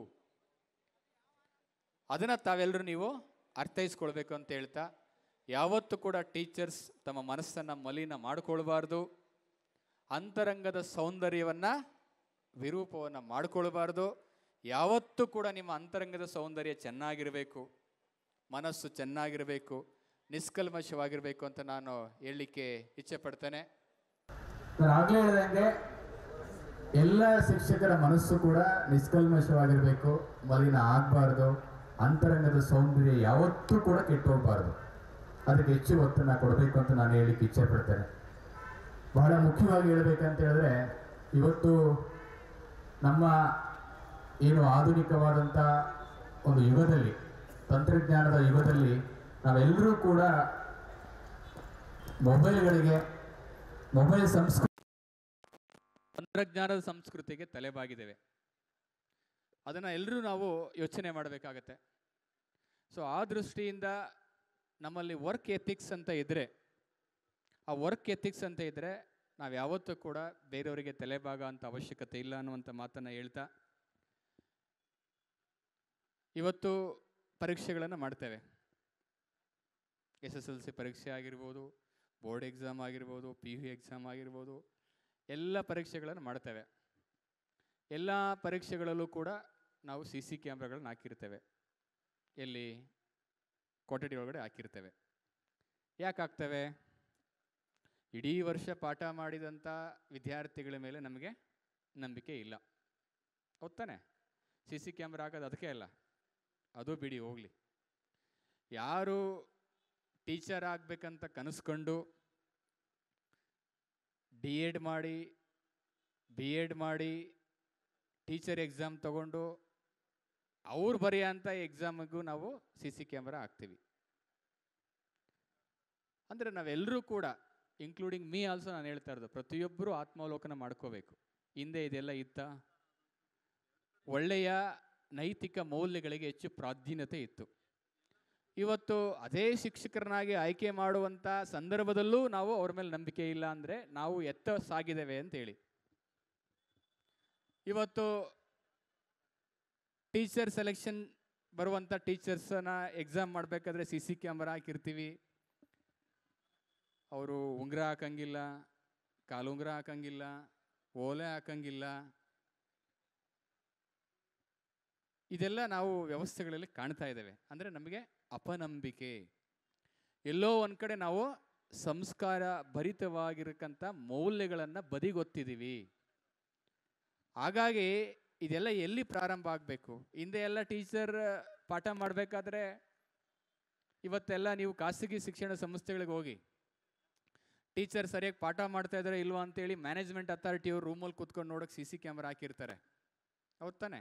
ಅದನ್ನು ತಾವೆಲ್ಲರೂ ನೀವು ಅರ್ಥೈಸ್ಕೊಳ್ಬೇಕು ಅಂತ ಹೇಳ್ತಾ, ಯಾವತ್ತೂ ಕೂಡ ಟೀಚರ್ಸ್ ತಮ್ಮ ಮನಸ್ಸನ್ನು ಮಲಿನ ಮಾಡಿಕೊಳ್ಬಾರ್ದು, ಅಂತರಂಗದ ಸೌಂದರ್ಯವನ್ನು ವಿರೂಪವನ್ನು ಮಾಡಿಕೊಳ್ಬಾರ್ದು. ಯಾವತ್ತೂ ಕೂಡ ನಿಮ್ಮ ಅಂತರಂಗದ ಸೌಂದರ್ಯ ಚೆನ್ನಾಗಿರಬೇಕು, ಮನಸ್ಸು ಚೆನ್ನಾಗಿರಬೇಕು, ನಿಷ್ಕಲ್ಮಶವಾಗಿರಬೇಕು ಅಂತ ನಾನು ಹೇಳಲಿಕ್ಕೆ ಇಚ್ಛೆ ಪಡ್ತೇನೆ. ನಾನು ಆಗಲೇ ಹೇಳಿದಂಗೆ ಎಲ್ಲ ಶಿಕ್ಷಕರ ಮನಸ್ಸು ಕೂಡ ನಿಷ್ಕಲ್ಮಶವಾಗಿರಬೇಕು, ಮಲಿನ ಆಗಬಾರ್ದು, ಅಂತರಂಗದ ಸೌಂದರ್ಯ ಯಾವತ್ತೂ ಕೂಡ ಕೆಟ್ಟೋಗ್ಬಾರ್ದು. ಅದಕ್ಕೆ ಹೆಚ್ಚು ಒತ್ತನ್ನು ಕೊಡಬೇಕು ಅಂತ ನಾನು ಹೇಳಲಿಕ್ಕೆ ಇಚ್ಛೆ ಪಡ್ತೇನೆ. ಬಹಳ ಮುಖ್ಯವಾಗಿ ಹೇಳಬೇಕಂತ ಹೇಳಿದ್ರೆ, ಇವತ್ತು ನಮ್ಮ ಏನು ಆಧುನಿಕವಾದಂಥ ಒಂದು ಯುಗದಲ್ಲಿ, ತಂತ್ರಜ್ಞಾನದ ಯುಗದಲ್ಲಿ ನಾವೆಲ್ಲರೂ ಕೂಡ ಮೊಬೈಲ್ ತಂತ್ರಜ್ಞಾನದ ಸಂಸ್ಕೃತಿಗೆ ತಲೆಬಾಗಿದ್ದೇವೆ. ಅದನ್ನು ಎಲ್ಲರೂ ನಾವು ಯೋಚನೆ ಮಾಡಬೇಕಾಗತ್ತೆ. ಸೊ ಆ ದೃಷ್ಟಿಯಿಂದ ನಮ್ಮಲ್ಲಿ ವರ್ಕ್ ಎಥಿಕ್ಸ್ ಅಂತ ಇದ್ದರೆ, ಆ ವರ್ಕ್ ಎಥಿಕ್ಸ್ ಅಂತ ಇದ್ದರೆ ನಾವು ಯಾವತ್ತೂ ಕೂಡ ಬೇರೆಯವರಿಗೆ ತಲೆಬಾಗ ಅಂತ ಅವಶ್ಯಕತೆ ಇಲ್ಲ ಅನ್ನುವಂಥ ಮಾತನ್ನು ಹೇಳ್ತಾ, ಇವತ್ತು ಪರೀಕ್ಷೆಗಳನ್ನು ಮಾಡ್ತೇವೆ. SSLC ಪರೀಕ್ಷೆ ಆಗಿರ್ಬೋದು, ಬೋರ್ಡ್ ಎಕ್ಸಾಮ್ ಆಗಿರ್ಬೋದು, PU ಎಕ್ಸಾಮ್ ಆಗಿರ್ಬೋದು, ಎಲ್ಲ ಪರೀಕ್ಷೆಗಳನ್ನು ಮಾಡ್ತೇವೆ. ಎಲ್ಲ ಪರೀಕ್ಷೆಗಳಲ್ಲೂ ಕೂಡ ನಾವು CC ಕ್ಯಾಮ್ರಾಗಳನ್ನ ಹಾಕಿರ್ತೇವೆ. ಎಲ್ಲಿ? ಕೊಠಡಿ ಒಳಗಡೆ ಹಾಕಿರ್ತೇವೆ. ಯಾಕೆ ಹಾಕ್ತೇವೆ? ಇಡೀ ವರ್ಷ ಪಾಠ ಮಾಡಿದಂಥ ವಿದ್ಯಾರ್ಥಿಗಳ ಮೇಲೆ ನಮಗೆ ನಂಬಿಕೆ ಇಲ್ಲ, ಹೌದಾನೆ? CC ಕ್ಯಾಮ್ರಾ ಹಾಕೋದು ಅದಕ್ಕೆ ಅಲ್ಲ, ಅದು ಬಿಡಿ ಹೋಗಲಿ. ಯಾರು ಟೀಚರ್ ಆಗಬೇಕಂತ ಕನಸ್ಕೊಂಡು D.Ed ಮಾಡಿ B.Ed ಮಾಡಿ ಟೀಚರ್ ಎಕ್ಸಾಮ್ ತಗೊಂಡು ಅವ್ರು ಬರೆಯೋಂಥ ಎಕ್ಸಾಮಿಗೂ ನಾವು CC ಕ್ಯಾಮ್ರಾ ಹಾಕ್ತೀವಿ. ಅಂದರೆ ನಾವೆಲ್ಲರೂ ಕೂಡ, ಇನ್ಕ್ಲೂಡಿಂಗ್ ಮೀ ಆಲ್ಸೋ, ನಾನು ಹೇಳ್ತಾ ಇರೋದು, ಪ್ರತಿಯೊಬ್ಬರೂ ಆತ್ಮಾವಲೋಕನ ಮಾಡ್ಕೋಬೇಕು. ಹಿಂದೆ ಇದೆಲ್ಲ ಇತ್ತ? ಒಳ್ಳೆಯ ನೈತಿಕ ಮೌಲ್ಯಗಳಿಗೆ ಹೆಚ್ಚು ಪ್ರಾಧಾನ್ಯತೆ ಇತ್ತು. ಇವತ್ತು ಅದೇ ಶಿಕ್ಷಕರನ್ನಾಗಿ ಆಯ್ಕೆ ಮಾಡುವಂಥ ಸಂದರ್ಭದಲ್ಲೂ ನಾವು ಅವ್ರ ಮೇಲೆ ನಂಬಿಕೆ ಇಲ್ಲ ಅಂದರೆ ನಾವು ಎತ್ತ ಸಾಗಿದ್ದೇವೆ ಅಂತೇಳಿ. ಇವತ್ತು ಟೀಚರ್ ಸೆಲೆಕ್ಷನ್ ಬರುವಂಥ ಟೀಚರ್ಸನ್ನ ಎಕ್ಸಾಮ್ ಮಾಡಬೇಕಾದ್ರೆ CC ಕ್ಯಾಮರಾ ಹಾಕಿರ್ತೀವಿ. ಅವರು ಉಂಗುರ ಹಾಕಂಗಿಲ್ಲ, ಕಾಲುಂಗುರ ಹಾಕಂಗಿಲ್ಲ, ಓಲೆ ಹಾಕಂಗಿಲ್ಲ. ಇದೆಲ್ಲ ನಾವು ವ್ಯವಸ್ಥೆಗಳಲ್ಲಿ ಕಾಣ್ತಾ ಇದ್ದೇವೆ. ಅಂದರೆ ನಮಗೆ ಅಪನಂಬಿಕೆ. ಎಲ್ಲೋ ಒಂದು ಕಡೆ ನಾವು ಸಂಸ್ಕಾರ ಭರಿತವಾಗಿರಕ್ಕಂಥ ಮೌಲ್ಯಗಳನ್ನು ಬದಿಗೊತ್ತಿದ್ದೀವಿ. ಹಾಗಾಗಿ ಇದೆಲ್ಲ ಎಲ್ಲಿ ಪ್ರಾರಂಭ ಆಗಬೇಕು? ಹಿಂದೆ ಎಲ್ಲ ಟೀಚರ್ ಪಾಠ ಮಾಡಬೇಕಾದ್ರೆ, ಇವತ್ತೆಲ್ಲ ನೀವು ಖಾಸಗಿ ಶಿಕ್ಷಣ ಸಂಸ್ಥೆಗಳಿಗೆ ಹೋಗಿ ಟೀಚರ್ ಸರಿಯಾಗಿ ಪಾಠ ಮಾಡ್ತಾ ಇದ್ದಾರೆ ಇಲ್ವಾ ಅಂತೇಳಿ ಮ್ಯಾನೇಜ್ಮೆಂಟ್ ಅಥಾರಿಟಿಯವರು ರೂಮಲ್ಲಿ ಕೂತ್ಕೊಂಡು ನೋಡೋಕೆ CC ಕ್ಯಾಮ್ರಾ ಹಾಕಿರ್ತಾರೆ. ಹೌದು ತಾನೆ?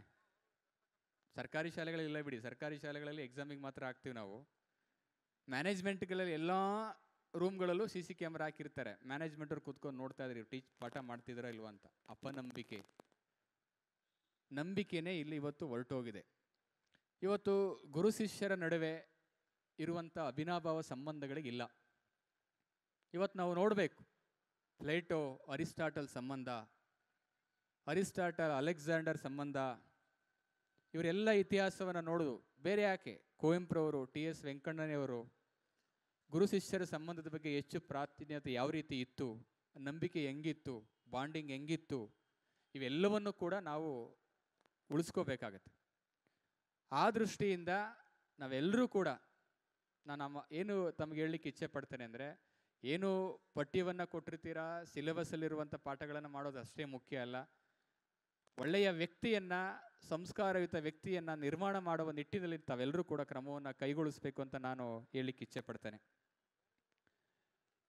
ಸರ್ಕಾರಿ ಶಾಲೆಗಳಿಲ್ಲ ಬಿಡಿ, ಸರ್ಕಾರಿ ಶಾಲೆಗಳಲ್ಲಿ ಎಕ್ಸಾಮಿಗೆ ಮಾತ್ರ ಹಾಕ್ತೀವಿ ನಾವು. ಮ್ಯಾನೇಜ್ಮೆಂಟ್ಗಳಲ್ಲಿ ಎಲ್ಲ ರೂಮ್ಗಳಲ್ಲೂ CC ಕ್ಯಾಮ್ರಾ ಹಾಕಿರ್ತಾರೆ. ಮ್ಯಾನೇಜ್ಮೆಂಟವ್ರು ಕೂತ್ಕೊಂಡು ನೋಡ್ತಾ ಇದ್ರಿ ಪಾಠ ಮಾಡ್ತಿದ್ದೀರಾ ಇಲ್ವಾ ಅಂತ. ಅಪನಂಬಿಕೆ, ನಂಬಿಕೆನೇ ಇಲ್ಲಿ ಇವತ್ತು ಹೊರಟೋಗಿದೆ. ಇವತ್ತು ಗುರು ಶಿಷ್ಯರ ನಡುವೆ ಇರುವಂಥ ಅವಿನಾಭಾವ ಸಂಬಂಧಗಳಿಗಿಲ್ಲ. ಇವತ್ತು ನಾವು ನೋಡಬೇಕು, ಪ್ಲೇಟೋ ಅರಿಸ್ಟಾಟಲ್ ಸಂಬಂಧ, ಅರಿಸ್ಟಾಟಲ್ ಅಲೆಕ್ಸಾಂಡರ್ ಸಂಬಂಧ, ಇವರೆಲ್ಲ ಇತಿಹಾಸವನ್ನು ನೋಡೋದು ಬೇರೆ ಯಾಕೆ? ಕುವೆಂಪುರವರು, TS ವೆಂಕಣ್ಣನವರು ಗುರು ಶಿಷ್ಯರ ಸಂಬಂಧದ ಬಗ್ಗೆ ಹೆಚ್ಚು ಪ್ರಾಧಾನ್ಯತೆ ಯಾವ ರೀತಿ ಇತ್ತು, ನಂಬಿಕೆ ಹೆಂಗಿತ್ತು, ಬಾಂಡಿಂಗ್ ಹೆಂಗಿತ್ತು, ಇವೆಲ್ಲವನ್ನು ಕೂಡ ನಾವು ಉಳಿಸ್ಕೋಬೇಕಾಗತ್ತೆ. ಆ ದೃಷ್ಟಿಯಿಂದ ನಾವೆಲ್ಲರೂ ಕೂಡ ಏನು ತಮಗೆ ಹೇಳಲಿಕ್ಕೆ ಇಚ್ಛೆ ಪಡ್ತೇನೆ ಅಂದರೆ, ಏನು ಪಠ್ಯವನ್ನು ಕೊಟ್ಟಿರ್ತೀರಾ, ಸಿಲೆಬಸ್ಸಲ್ಲಿರುವಂಥ ಪಾಠಗಳನ್ನು ಮಾಡೋದು ಅಷ್ಟೇ ಮುಖ್ಯ ಅಲ್ಲ. ಒಳ್ಳೆಯ ವ್ಯಕ್ತಿಯನ್ನು, ಸಂಸ್ಕಾರಯುತ ವ್ಯಕ್ತಿಯನ್ನು ನಿರ್ಮಾಣ ಮಾಡುವ ನಿಟ್ಟಿನಲ್ಲಿ ತಾವೆಲ್ಲರೂ ಕೂಡ ಕ್ರಮವನ್ನು ಕೈಗೊಳಿಸಬೇಕು ಅಂತ ನಾನು ಹೇಳಲಿಕ್ಕೆ ಇಚ್ಛೆ ಪಡ್ತೇನೆ.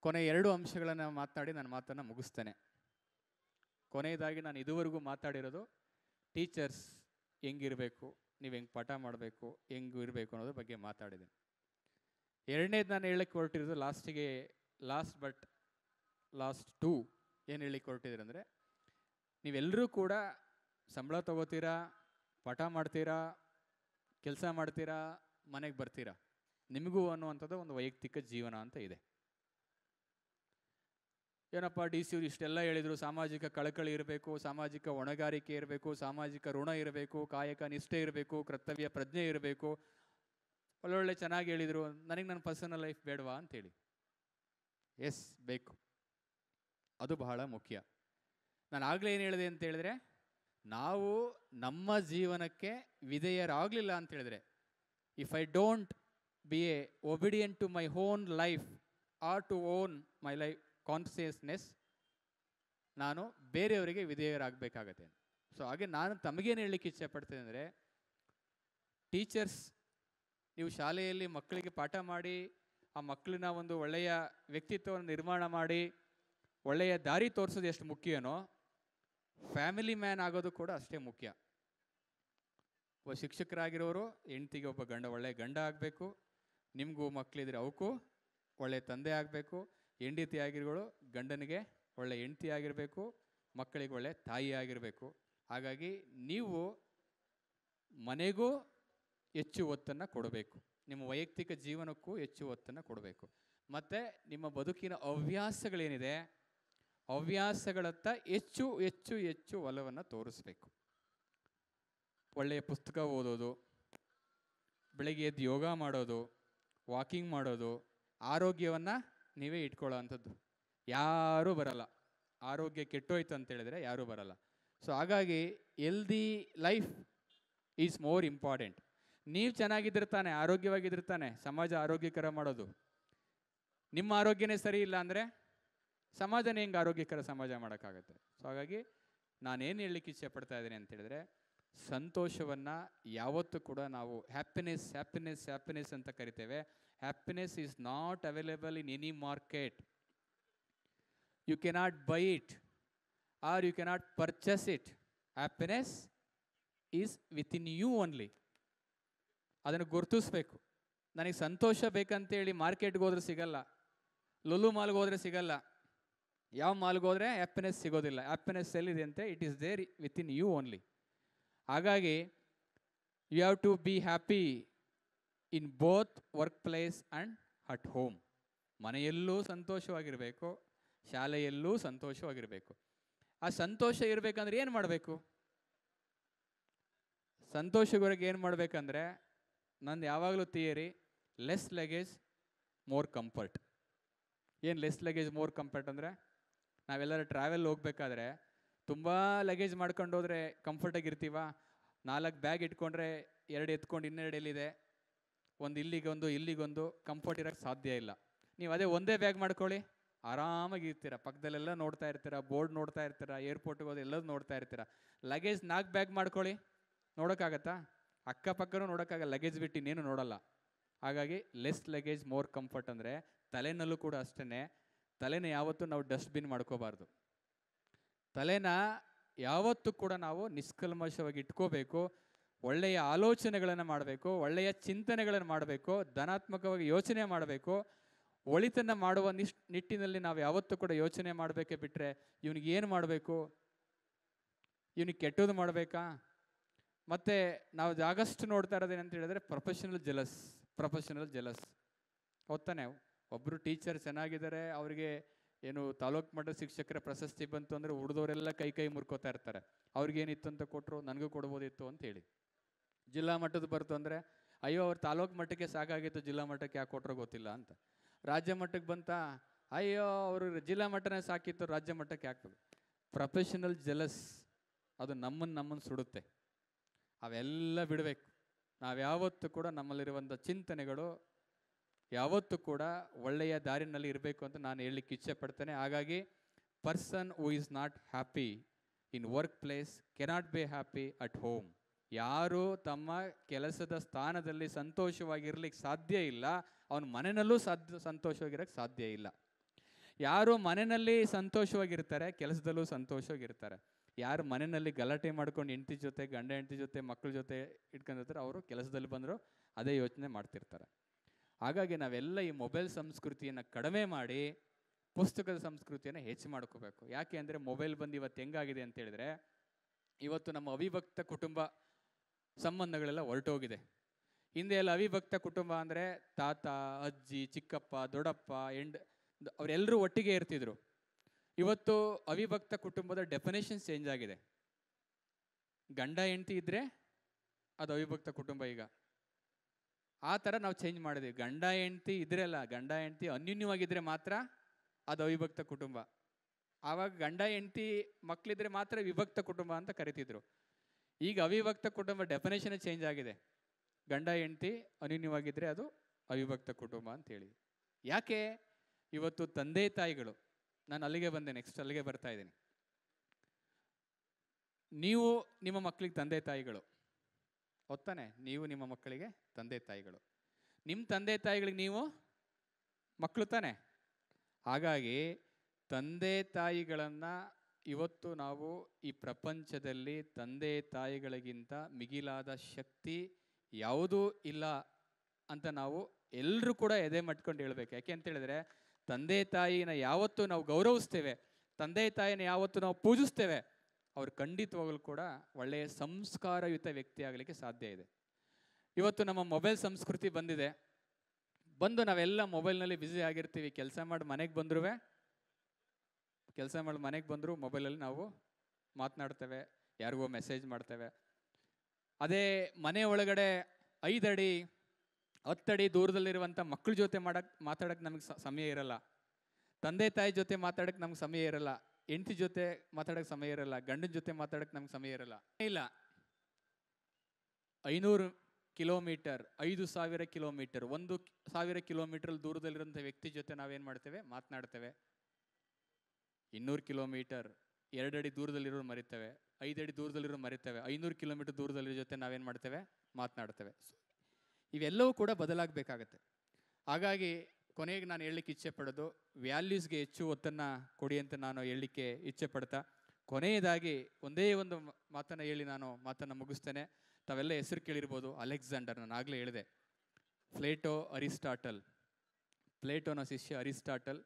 ಕೊನೆ 2 ಅಂಶಗಳನ್ನು ಮಾತನಾಡಿ ನನ್ನ ಮಾತನ್ನು ಮುಗಿಸ್ತೇನೆ. ಕೊನೆಯದಾಗಿ ನಾನು ಇದುವರೆಗೂ ಮಾತಾಡಿರೋದು ಟೀಚರ್ಸ್ ಹೆಂಗಿರಬೇಕು, ನೀವು ಹೆಂಗೆ ಪಾಠ ಮಾಡಬೇಕು, ಹೆಂಗೆ ಇರಬೇಕು ಅನ್ನೋದ್ರ ಬಗ್ಗೆ ಮಾತಾಡಿದೆ. ಎರಡನೇದು ನಾನು ಹೇಳಕ್ಕೆ ಹೊರಟಿರೋದು ಲಾಸ್ಟ್ 2 ಏನು ಹೇಳಲಿಕ್ಕೆ ಹೊರಟಿದ್ರೆ ಅಂದರೆ, ನೀವೆಲ್ಲರೂ ಕೂಡ ಸಂಬಳ ತಗೋತೀರಾ, ಪಾಠ ಮಾಡ್ತೀರಾ, ಕೆಲಸ ಮಾಡ್ತೀರಾ, ಮನೆಗೆ ಬರ್ತೀರಾ. ನಿಮಗೂ ಅನ್ನುವಂಥದ್ದು ಒಂದು ವೈಯಕ್ತಿಕ ಜೀವನ ಅಂತ ಇದೆ. ಏನಪ್ಪ DC ಯವರು ಇಷ್ಟೆಲ್ಲ ಹೇಳಿದರು, ಸಾಮಾಜಿಕ ಕಳಕಳಿ ಇರಬೇಕು, ಸಾಮಾಜಿಕ ಹೊಣೆಗಾರಿಕೆ ಇರಬೇಕು, ಸಾಮಾಜಿಕ ಋಣ ಇರಬೇಕು, ಕಾಯಕ ನಿಷ್ಠೆ ಇರಬೇಕು, ಕರ್ತವ್ಯ ಪ್ರಜ್ಞೆ ಇರಬೇಕು, ಒಳ್ಳೊಳ್ಳೆ ಚೆನ್ನಾಗಿ ಹೇಳಿದರು. ನನಗೆ ನನ್ನ ಪರ್ಸನಲ್ ಲೈಫ್ ಬೇಡವಾ ಅಂತೇಳಿ. ಎಸ್, ಬೇಕು, ಅದು ಬಹಳ ಮುಖ್ಯ. ನಾನು ಆಗಲೇ ಏನು ಹೇಳಿದೆ ಅಂತ ಹೇಳಿದ್ರೆ, ನಾವು ನಮ್ಮ ಜೀವನಕ್ಕೆ ವಿಧೇಯರಾಗಲಿಲ್ಲ ಅಂತ ಹೇಳಿದ್ರೆ, if I don't be a obedient to my own life or to own my life consciousness, ನಾನು ಬೇರೆಯವರಿಗೆ ವಿಧೇಯರಾಗಬೇಕಾಗತ್ತೆ. ಸೊ ಹಾಗೆ ನಾನು ತಮಗೇನು ಹೇಳಲಿಕ್ಕೆ ಇಚ್ಛೆ ಪಡ್ತೇನೆ ಅಂದರೆ, ಟೀಚರ್ಸ್, ನೀವು ಶಾಲೆಯಲ್ಲಿ ಮಕ್ಕಳಿಗೆ ಪಾಠ ಮಾಡಿ, ಆ ಮಕ್ಕಳನ್ನ ಒಂದು ಒಳ್ಳೆಯ ವ್ಯಕ್ತಿತ್ವವನ್ನು ನಿರ್ಮಾಣ ಮಾಡಿ ಒಳ್ಳೆಯ ದಾರಿ ತೋರಿಸೋದು ಎಷ್ಟು ಮುಖ್ಯನೋ, ಫ್ಯಾಮಿಲಿ ಮ್ಯಾನ್ ಆಗೋದು ಕೂಡ ಅಷ್ಟೇ ಮುಖ್ಯ. ಒಬ್ಬ ಶಿಕ್ಷಕರಾಗಿರೋರು ಹೆಂಡ್ತಿಗೆ ಒಬ್ಬ ಒಳ್ಳೆಯ ಗಂಡ ಆಗಬೇಕು, ನಿಮಗೂ ಮಕ್ಕಳಿದ್ರೆ ಅವಕ್ಕೂ ಒಳ್ಳೆಯ ತಂದೆ ಆಗಬೇಕು, ಹೆಂಡತಿ ಆಗಿರೋಳು ಗಂಡನಿಗೆ ಒಳ್ಳೆಯ ಹೆಂಡತಿ ಆಗಿರಬೇಕು, ಮಕ್ಕಳಿಗೆ ಒಳ್ಳೆಯ ತಾಯಿ ಆಗಿರಬೇಕು. ಹಾಗಾಗಿ ನೀವು ಮನೆಗೂ ಹೆಚ್ಚು ಒತ್ತನ್ನು ಕೊಡಬೇಕು, ನಿಮ್ಮ ವೈಯಕ್ತಿಕ ಜೀವನಕ್ಕೂ ಹೆಚ್ಚು ಒತ್ತನ್ನು ಕೊಡಬೇಕು. ಮತ್ತು ನಿಮ್ಮ ಬದುಕಿನ ಹವ್ಯಾಸಗಳೇನಿದೆ, ಹವ್ಯಾಸಗಳತ್ತ ಹೆಚ್ಚು ಹೆಚ್ಚು ಹೆಚ್ಚು ಒಲವನ್ನು ತೋರಿಸ್ಬೇಕು. ಒಳ್ಳೆಯ ಪುಸ್ತಕ ಓದೋದು, ಬೆಳಗ್ಗೆ ಎದ್ದು ಯೋಗ ಮಾಡೋದು, ವಾಕಿಂಗ್ ಮಾಡೋದು, ಆರೋಗ್ಯವನ್ನು ನೀವೇ ಇಟ್ಕೊಳ್ಳೋ ಅಂಥದ್ದು. ಯಾರೂ ಬರಲ್ಲ, ಆರೋಗ್ಯ ಕೆಟ್ಟೋಯ್ತು ಅಂತೇಳಿದರೆ ಯಾರೂ ಬರಲ್ಲ. ಸೊ ಹಾಗಾಗಿ healthy life is more important. ನೀವು ಚೆನ್ನಾಗಿದ್ದಿರ್ತಾನೆ, ಆರೋಗ್ಯವಾಗಿದ್ದಿರ್ತಾನೆ ಸಮಾಜ ಆರೋಗ್ಯಕರ ಮಾಡೋದು. ನಿಮ್ಮ ಆರೋಗ್ಯನೇ ಸರಿ ಇಲ್ಲ ಅಂದರೆ ಸಮಾಜನೇ ಹೆಂಗೆ ಆರೋಗ್ಯಕರ ಸಮಾಜ ಮಾಡೋಕ್ಕಾಗತ್ತೆ? ಸೊ ಹಾಗಾಗಿ ನಾನೇನು ಹೇಳಲಿಕ್ಕೆ ಇಚ್ಛೆ ಪಡ್ತಾ ಇದ್ದೀನಿ ಅಂತ ಹೇಳಿದ್ರೆ, ಸಂತೋಷವನ್ನು ಯಾವತ್ತೂ ಕೂಡ ನಾವು ಹ್ಯಾಪಿನೆಸ್ ಅಂತ ಕರಿತೇವೆ. Happiness is not available in any market. You cannot buy it or you cannot purchase it. Happiness is within you only. ಅದನ್ನು ಗುರುತಿಸ್ಬೇಕು. ನನಗೆ ಸಂತೋಷ ಬೇಕಂತೇಳಿ ಮಾರ್ಕೆಟ್ಗೆ ಹೋದ್ರೆ ಸಿಗಲ್ಲ, ಲುಲು ಮಾಲ್ಗೆ ಹೋದರೆ ಸಿಗಲ್ಲ, ಯಾವ ಮಾಲ್ಗೆ ಹೋದರೆ ಹ್ಯಾಪಿನೆಸ್ ಸಿಗೋದಿಲ್ಲ. ಹ್ಯಾಪಿನೆಸ್ ಎಲ್ಲಿದೆ ಅಂತೆ? It is there within you only. ಹಾಗಾಗಿ you have to be happy in both work place and at home. ಮನೆಯಲ್ಲೂ ಸಂತೋಷವಾಗಿರಬೇಕು, ಶಾಲೆಯಲ್ಲೂ ಸಂತೋಷವಾಗಿರಬೇಕು. ಆ ಸಂತೋಷ ಇರಬೇಕಂದ್ರೆ ಏನು ಮಾಡಬೇಕು? ಸಂತೋಷಗಳಿಗೆ ಏನು ಮಾಡಬೇಕಂದ್ರೆ, ನಂದು ಯಾವಾಗಲೂ theory, less luggage more comfort. ಏನು ಲೆಸ್ ಲಗೇಜ್ ಮೋರ್ ಕಂಫರ್ಟ್ ಅಂದರೆ, ನಾವೆಲ್ಲರೂ ಟ್ರಾವೆಲ್ ಹೋಗ್ಬೇಕಾದ್ರೆ ತುಂಬ ಲಗೇಜ್ ಮಾಡ್ಕೊಂಡು ಹೋದರೆ ಕಂಫರ್ಟಾಗಿರ್ತೀವ? 4 ಬ್ಯಾಗ್ ಇಟ್ಕೊಂಡ್ರೆ 2 ಎತ್ಕೊಂಡು ಇನ್ನೆರಡು ಎಲ್ಲಿದೆ, ಒಂದು ಇಲ್ಲಿಗೊಂದು ಕಂಫರ್ಟ್ ಇರೋಕ್ಕೆ ಸಾಧ್ಯ ಇಲ್ಲ. ನೀವು ಅದೇ ಒಂದೇ ಬ್ಯಾಗ್ ಮಾಡ್ಕೊಳ್ಳಿ, ಆರಾಮಾಗಿರ್ತೀರ. ಪಕ್ಕದಲ್ಲೆಲ್ಲ ನೋಡ್ತಾ ಇರ್ತೀರ, ಬೋರ್ಡ್ ನೋಡ್ತಾ ಇರ್ತೀರ, ಏರ್ಪೋರ್ಟ್ಗೆ ಹೋದ ಎಲ್ಲದೂ ನೋಡ್ತಾ ಇರ್ತೀರ. ಲಗೇಜ್ 4 ಬ್ಯಾಗ್ ಮಾಡ್ಕೊಳ್ಳಿ, ನೋಡೋಕ್ಕಾಗತ್ತಾ? ಅಕ್ಕಪಕ್ಕನೂ ನೋಡೋಕ್ಕಾಗಲ್ಲ, ಲಗೇಜ್ ಬಿಟ್ಟು ಇನ್ನೇನು ನೋಡಲ್ಲ. ಹಾಗಾಗಿ ಲೆಸ್ ಲಗೇಜ್ ಮೋರ್ ಕಂಫರ್ಟ್ ಅಂದರೆ ತಲೆನಲ್ಲೂ ಕೂಡ ಅಷ್ಟೇ. ತಲೆನ ಯಾವತ್ತೂ ನಾವು ಡಸ್ಟ್ಬಿನ್ ಮಾಡ್ಕೋಬಾರ್ದು. ತಲೆನ ಯಾವತ್ತೂ ಕೂಡ ನಾವು ನಿಷ್ಕಲ್ಮಶವಾಗಿ ಇಟ್ಕೋಬೇಕು. ಒಳ್ಳೆಯ ಆಲೋಚನೆಗಳನ್ನು ಮಾಡಬೇಕು, ಒಳ್ಳೆಯ ಚಿಂತನೆಗಳನ್ನು ಮಾಡಬೇಕು, ಧನಾತ್ಮಕವಾಗಿ ಯೋಚನೆ ಮಾಡಬೇಕು. ಒಳಿತನ್ನು ಮಾಡುವ ನಿಟ್ಟಿನಲ್ಲಿ ನಾವು ಯಾವತ್ತೂ ಕೂಡ ಯೋಚನೆ ಮಾಡಬೇಕೇ ಬಿಟ್ಟರೆ, ಇವನಿಗೆ ಏನು ಮಾಡಬೇಕು, ಇವನಿಗೆ ಕೆಟ್ಟದ್ದು ಮಾಡಬೇಕಾ? ಮತ್ತು ನಾವು ಜಾಗಷ್ಟು ನೋಡ್ತಾ ಇರೋದೇನಂತ ಹೇಳಿದ್ರೆ ಪ್ರೊಫೆಷನಲ್ ಜೆಲಸ್. ಹೊತ್ತಾನೆ, ಒಬ್ಬರು ಟೀಚರ್ ಚೆನ್ನಾಗಿದ್ದಾರೆ, ಅವರಿಗೆ ಏನು ತಾಲೂಕು ಮಟ್ಟದ ಶಿಕ್ಷಕರ ಪ್ರಶಸ್ತಿ ಬಂತು ಅಂದರೆ ಉಳಿದವರೆಲ್ಲ ಕೈ ಮುರ್ಕೋತಾ ಇರ್ತಾರೆ. ಅವ್ರಿಗೇನಿತ್ತು ಅಂತ ಕೊಟ್ಟರು, ನನಗೂ ಕೊಡ್ಬೋದಿತ್ತು ಅಂತ ಹೇಳಿ. ಜಿಲ್ಲಾ ಮಟ್ಟದ ಬರ್ತು ಅಂದರೆ, ಅಯ್ಯೋ ಅವ್ರು ತಾಲೂಕು ಮಟ್ಟಕ್ಕೆ ಸಾಕಾಗಿತ್ತು, ಜಿಲ್ಲಾ ಮಟ್ಟಕ್ಕೆ ಯಾಕೆ ಕೊಟ್ಟರೋ ಗೊತ್ತಿಲ್ಲ ಅಂತ. ರಾಜ್ಯ ಮಟ್ಟಕ್ಕೆ ಬಂತಾ, ಅಯ್ಯೋ ಅವರು ಜಿಲ್ಲಾ ಮಟ್ಟನೇ ಸಾಕಿತ್ತು, ರಾಜ್ಯ ಮಟ್ಟಕ್ಕೆ ಹಾಕ್ಬೇಕು. ಪ್ರೊಫೆಷನಲ್ ಜೆಲಸ್ ಅದು ನಮ್ಮನ್ನು ಸುಡುತ್ತೆ. ಅವೆಲ್ಲ ಬಿಡಬೇಕು. ನಾವು ಯಾವತ್ತೂ ಕೂಡ ನಮ್ಮಲ್ಲಿರುವಂಥ ಚಿಂತನೆಗಳು ಯಾವತ್ತೂ ಕೂಡ ಒಳ್ಳೆಯ ದಾರಿನಲ್ಲಿ ಇರಬೇಕು ಅಂತ ನಾನು ಹೇಳಲಿಕ್ಕೆ ಇಚ್ಛೆ ಪಡ್ತೇನೆ. ಹಾಗಾಗಿ person who is not happy in work place cannot be happy at home. ಯಾರು ತಮ್ಮ ಕೆಲಸದ ಸ್ಥಾನದಲ್ಲಿ ಸಂತೋಷವಾಗಿರ್ಲಿಕ್ಕೆ ಸಾಧ್ಯ ಇಲ್ಲ, ಅವನ ಮನೆಯಲ್ಲೂ ಸಂತೋಷವಾಗಿರೋಕ್ಕೆ ಸಾಧ್ಯ ಇಲ್ಲ. ಯಾರು ಮನೆಯಲ್ಲಿ ಸಂತೋಷವಾಗಿರ್ತಾರೆ, ಕೆಲಸದಲ್ಲೂ ಸಂತೋಷವಾಗಿರ್ತಾರೆ. ಯಾರು ಮನೆಯಲ್ಲಿ ಗಲಾಟೆ ಮಾಡ್ಕೊಂಡು ಹೆಂಡತಿ ಜೊತೆ, ಗಂಡ ಹೆಂಡತಿ ಜೊತೆ, ಮಕ್ಕಳ ಜೊತೆ ಇಟ್ಕೊಂಡಿರ್ತಾರೆ, ಅವರು ಕೆಲಸದಲ್ಲಿ ಬಂದರೂ ಅದೇ ಯೋಚನೆ ಮಾಡ್ತಿರ್ತಾರೆ. ಹಾಗಾಗಿ ನಾವೆಲ್ಲ ಈ ಮೊಬೈಲ್ ಸಂಸ್ಕೃತಿಯನ್ನು ಕಡಿಮೆ ಮಾಡಿ ಪುಸ್ತಕದ ಸಂಸ್ಕೃತಿಯನ್ನು ಹೆಚ್ಚು ಮಾಡ್ಕೋಬೇಕು. ಯಾಕೆ ಅಂದರೆ ಮೊಬೈಲ್ ಬಂದು ಇವತ್ತು ಹೆಂಗಾಗಿದೆ ಅಂತ ಹೇಳಿದ್ರೆ, ಇವತ್ತು ನಮ್ಮ ಅವಿಭಕ್ತ ಕುಟುಂಬ ಸಂಬಂಧಗಳೆಲ್ಲ ಹೊರಟೋಗಿದೆ. ಹಿಂದೆ ಎಲ್ಲ ಅವಿಭಕ್ತ ಕುಟುಂಬ ಅಂದರೆ ತಾತ, ಅಜ್ಜಿ, ಚಿಕ್ಕಪ್ಪ, ದೊಡ್ಡಪ್ಪ, ಅವರೆಲ್ಲರೂ ಒಟ್ಟಿಗೆ ಇರ್ತಿದ್ರು. ಇವತ್ತು ಅವಿಭಕ್ತ ಕುಟುಂಬದ ಡೆಫಿನೇಷನ್ಸ್ ಚೇಂಜ್ ಆಗಿದೆ. ಗಂಡ ಹೆಂಡತಿ ಇದ್ದರೆ ಅದು ಅವಿಭಕ್ತ ಕುಟುಂಬ. ಈಗ ಆ ಥರ ನಾವು ಚೇಂಜ್ ಮಾಡಿದ್ವಿ. ಗಂಡ ಹೆಂಡತಿ ಇದ್ರಲ್ಲ, ಗಂಡ ಹೆಂಡತಿ ಅನ್ಯೂನ್ಯವಾಗಿದ್ದರೆ ಮಾತ್ರ ಅದು ಅವಿಭಕ್ತ ಕುಟುಂಬ. ಆವಾಗ ಗಂಡ ಹೆಂಡತಿ ಮಕ್ಕಳಿದ್ರೆ ಮಾತ್ರ ವಿಭಕ್ತ ಕುಟುಂಬ ಅಂತ ಕರಿತಿದ್ರು. ಈಗ ಅವಿಭಕ್ತ ಕುಟುಂಬ ಡೆಫಿನೇಷನ್ ಚೇಂಜ್ ಆಗಿದೆ. ಗಂಡ ಹೆಂಡತಿ ಅನ್ಯೂನ್ಯವಾಗಿದ್ದರೆ ಅದು ಅವಿಭಕ್ತ ಕುಟುಂಬ ಅಂತೇಳಿ. ಯಾಕೆ? ಇವತ್ತು ತಂದೆ ತಾಯಿಗಳು, ನಾನು ಅಲ್ಲಿಗೆ ಬಂದೆ, ನೆಕ್ಸ್ಟ್ ಅಲ್ಲಿಗೆ ಬರ್ತಾ ಇದ್ದೀನಿ. ನೀವು ನಿಮ್ಮ ಮಕ್ಕಳಿಗೆ ತಂದೆ ತಾಯಿಗಳು, ಹೊತ್ತಾನೆ? ನೀವು ನಿಮ್ಮ ಮಕ್ಕಳಿಗೆ ತಂದೆ ತಾಯಿಗಳು, ನಿಮ್ಮ ತಂದೆ ತಾಯಿಗಳಿಗೆ ನೀವು ಮಕ್ಕಳು ತಾನೆ. ಹಾಗಾಗಿ ತಂದೆ ತಾಯಿಗಳನ್ನು ಇವತ್ತು ನಾವು ಈ ಪ್ರಪಂಚದಲ್ಲಿ ತಂದೆ ತಾಯಿಗಳಿಗಿಂತ ಮಿಗಿಲಾದ ಶಕ್ತಿ ಯಾವುದೂ ಇಲ್ಲ ಅಂತ ನಾವು ಎಲ್ಲರೂ ಕೂಡ ಎದೆ ಮಟ್ಕೊಂಡು ಹೇಳ್ಬೇಕು. ಯಾಕೆ ಅಂತ ಹೇಳಿದ್ರೆ, ತಂದೆ ತಾಯಿನ ಯಾವತ್ತು ನಾವು ಗೌರವಿಸ್ತೇವೆ, ತಂದೆ ತಾಯಿನ ಯಾವತ್ತು ನಾವು ಪೂಜಿಸ್ತೇವೆ, ಅವ್ರು ಖಂಡಿತವಾಗಲೂ ಕೂಡ ಒಳ್ಳೆಯ ಸಂಸ್ಕಾರಯುತ ವ್ಯಕ್ತಿ ಆಗಲಿಕ್ಕೆ ಸಾಧ್ಯ ಇದೆ. ಇವತ್ತು ನಮ್ಮ ಮೊಬೈಲ್ ಸಂಸ್ಕೃತಿ ಬಂದು ನಾವೆಲ್ಲ ಮೊಬೈಲ್ನಲ್ಲಿ ಬ್ಯುಸಿ ಆಗಿರ್ತೀವಿ. ಕೆಲಸ ಮಾಡಿ ಮನೆಗೆ ಬಂದರೂ ಮೊಬೈಲಲ್ಲಿ ನಾವು ಮಾತನಾಡ್ತೇವೆ, ಯಾರಿಗೋ ಮೆಸೇಜ್ ಮಾಡ್ತೇವೆ. ಅದೇ ಮನೆ ಒಳಗಡೆ 5 ಅಡಿ 10 ಅಡಿ ದೂರದಲ್ಲಿರುವಂಥ ಮಕ್ಕಳ ಜೊತೆ ಮಾತಾಡೋಕ್ಕೆ ನಮಗೆ ಸಮಯ ಇರಲ್ಲ. ತಂದೆ ತಾಯಿ ಜೊತೆ ಮಾತಾಡೋಕ್ಕೆ ನಮ್ಗೆ ಸಮಯ ಇರಲ್ಲ. ಹೆಂಡತಿ ಜೊತೆ ಮಾತಾಡೋಕ್ಕೆ ಸಮಯ ಇರಲ್ಲ. ಗಂಡನ ಜೊತೆ ಮಾತಾಡೋಕ್ಕೆ ನಮ್ಗೆ ಸಮಯ ಇರಲ್ಲ. 500 ಕಿಲೋಮೀಟರ್, 5,000 ಕಿಲೋಮೀಟರ್, 1,000 ಕಿಲೋಮೀಟರ್ ದೂರದಲ್ಲಿರೋಂಥ ವ್ಯಕ್ತಿ ಜೊತೆ ನಾವೇನು ಮಾಡ್ತೇವೆ? ಮಾತನಾಡ್ತೇವೆ. 200 ಕಿಲೋಮೀಟರ್ 2 ಅಡಿ ದೂರದಲ್ಲಿರೋರು ಮರಿತೇವೆ, 5 ಅಡಿ ದೂರದಲ್ಲಿರೋ ಮರಿತೇವೆ. 500 ಕಿಲೋಮೀಟರ್ ದೂರದಲ್ಲಿರೋ ಜೊತೆ ನಾವೇನು ಮಾಡ್ತೇವೆ? ಮಾತನಾಡ್ತೇವೆ. ಇವೆಲ್ಲವೂ ಕೂಡ ಬದಲಾಗಬೇಕಾಗತ್ತೆ. ಹಾಗಾಗಿ ಕೊನೆಗೆ ನಾನು ಹೇಳಲಿಕ್ಕೆ ಇಚ್ಛೆ ಪಡೋದು, ವ್ಯಾಲ್ಯೂಸ್ಗೆ ಹೆಚ್ಚು ಒತ್ತನ್ನು ಕೊಡಿ ಅಂತ ನಾನು ಹೇಳಲಿಕ್ಕೆ ಇಚ್ಛೆ ಪಡ್ತಾ, ಕೊನೆಯದಾಗಿ ಒಂದೇ ಒಂದು ಮಾತನ್ನು ಹೇಳಿ ನಾನು ಮಾತನ್ನು ಮುಗಿಸ್ತೇನೆ. ತಾವೆಲ್ಲ ಹೆಸರು ಕೇಳಿರ್ಬೋದು, ಅಲೆಕ್ಸಾಂಡರ್. ನಾನು ಆಗಲೇ ಹೇಳಿದೆ, ಪ್ಲೇಟೋನ ಶಿಷ್ಯ ಅರಿಸ್ಟಾಟಲ್,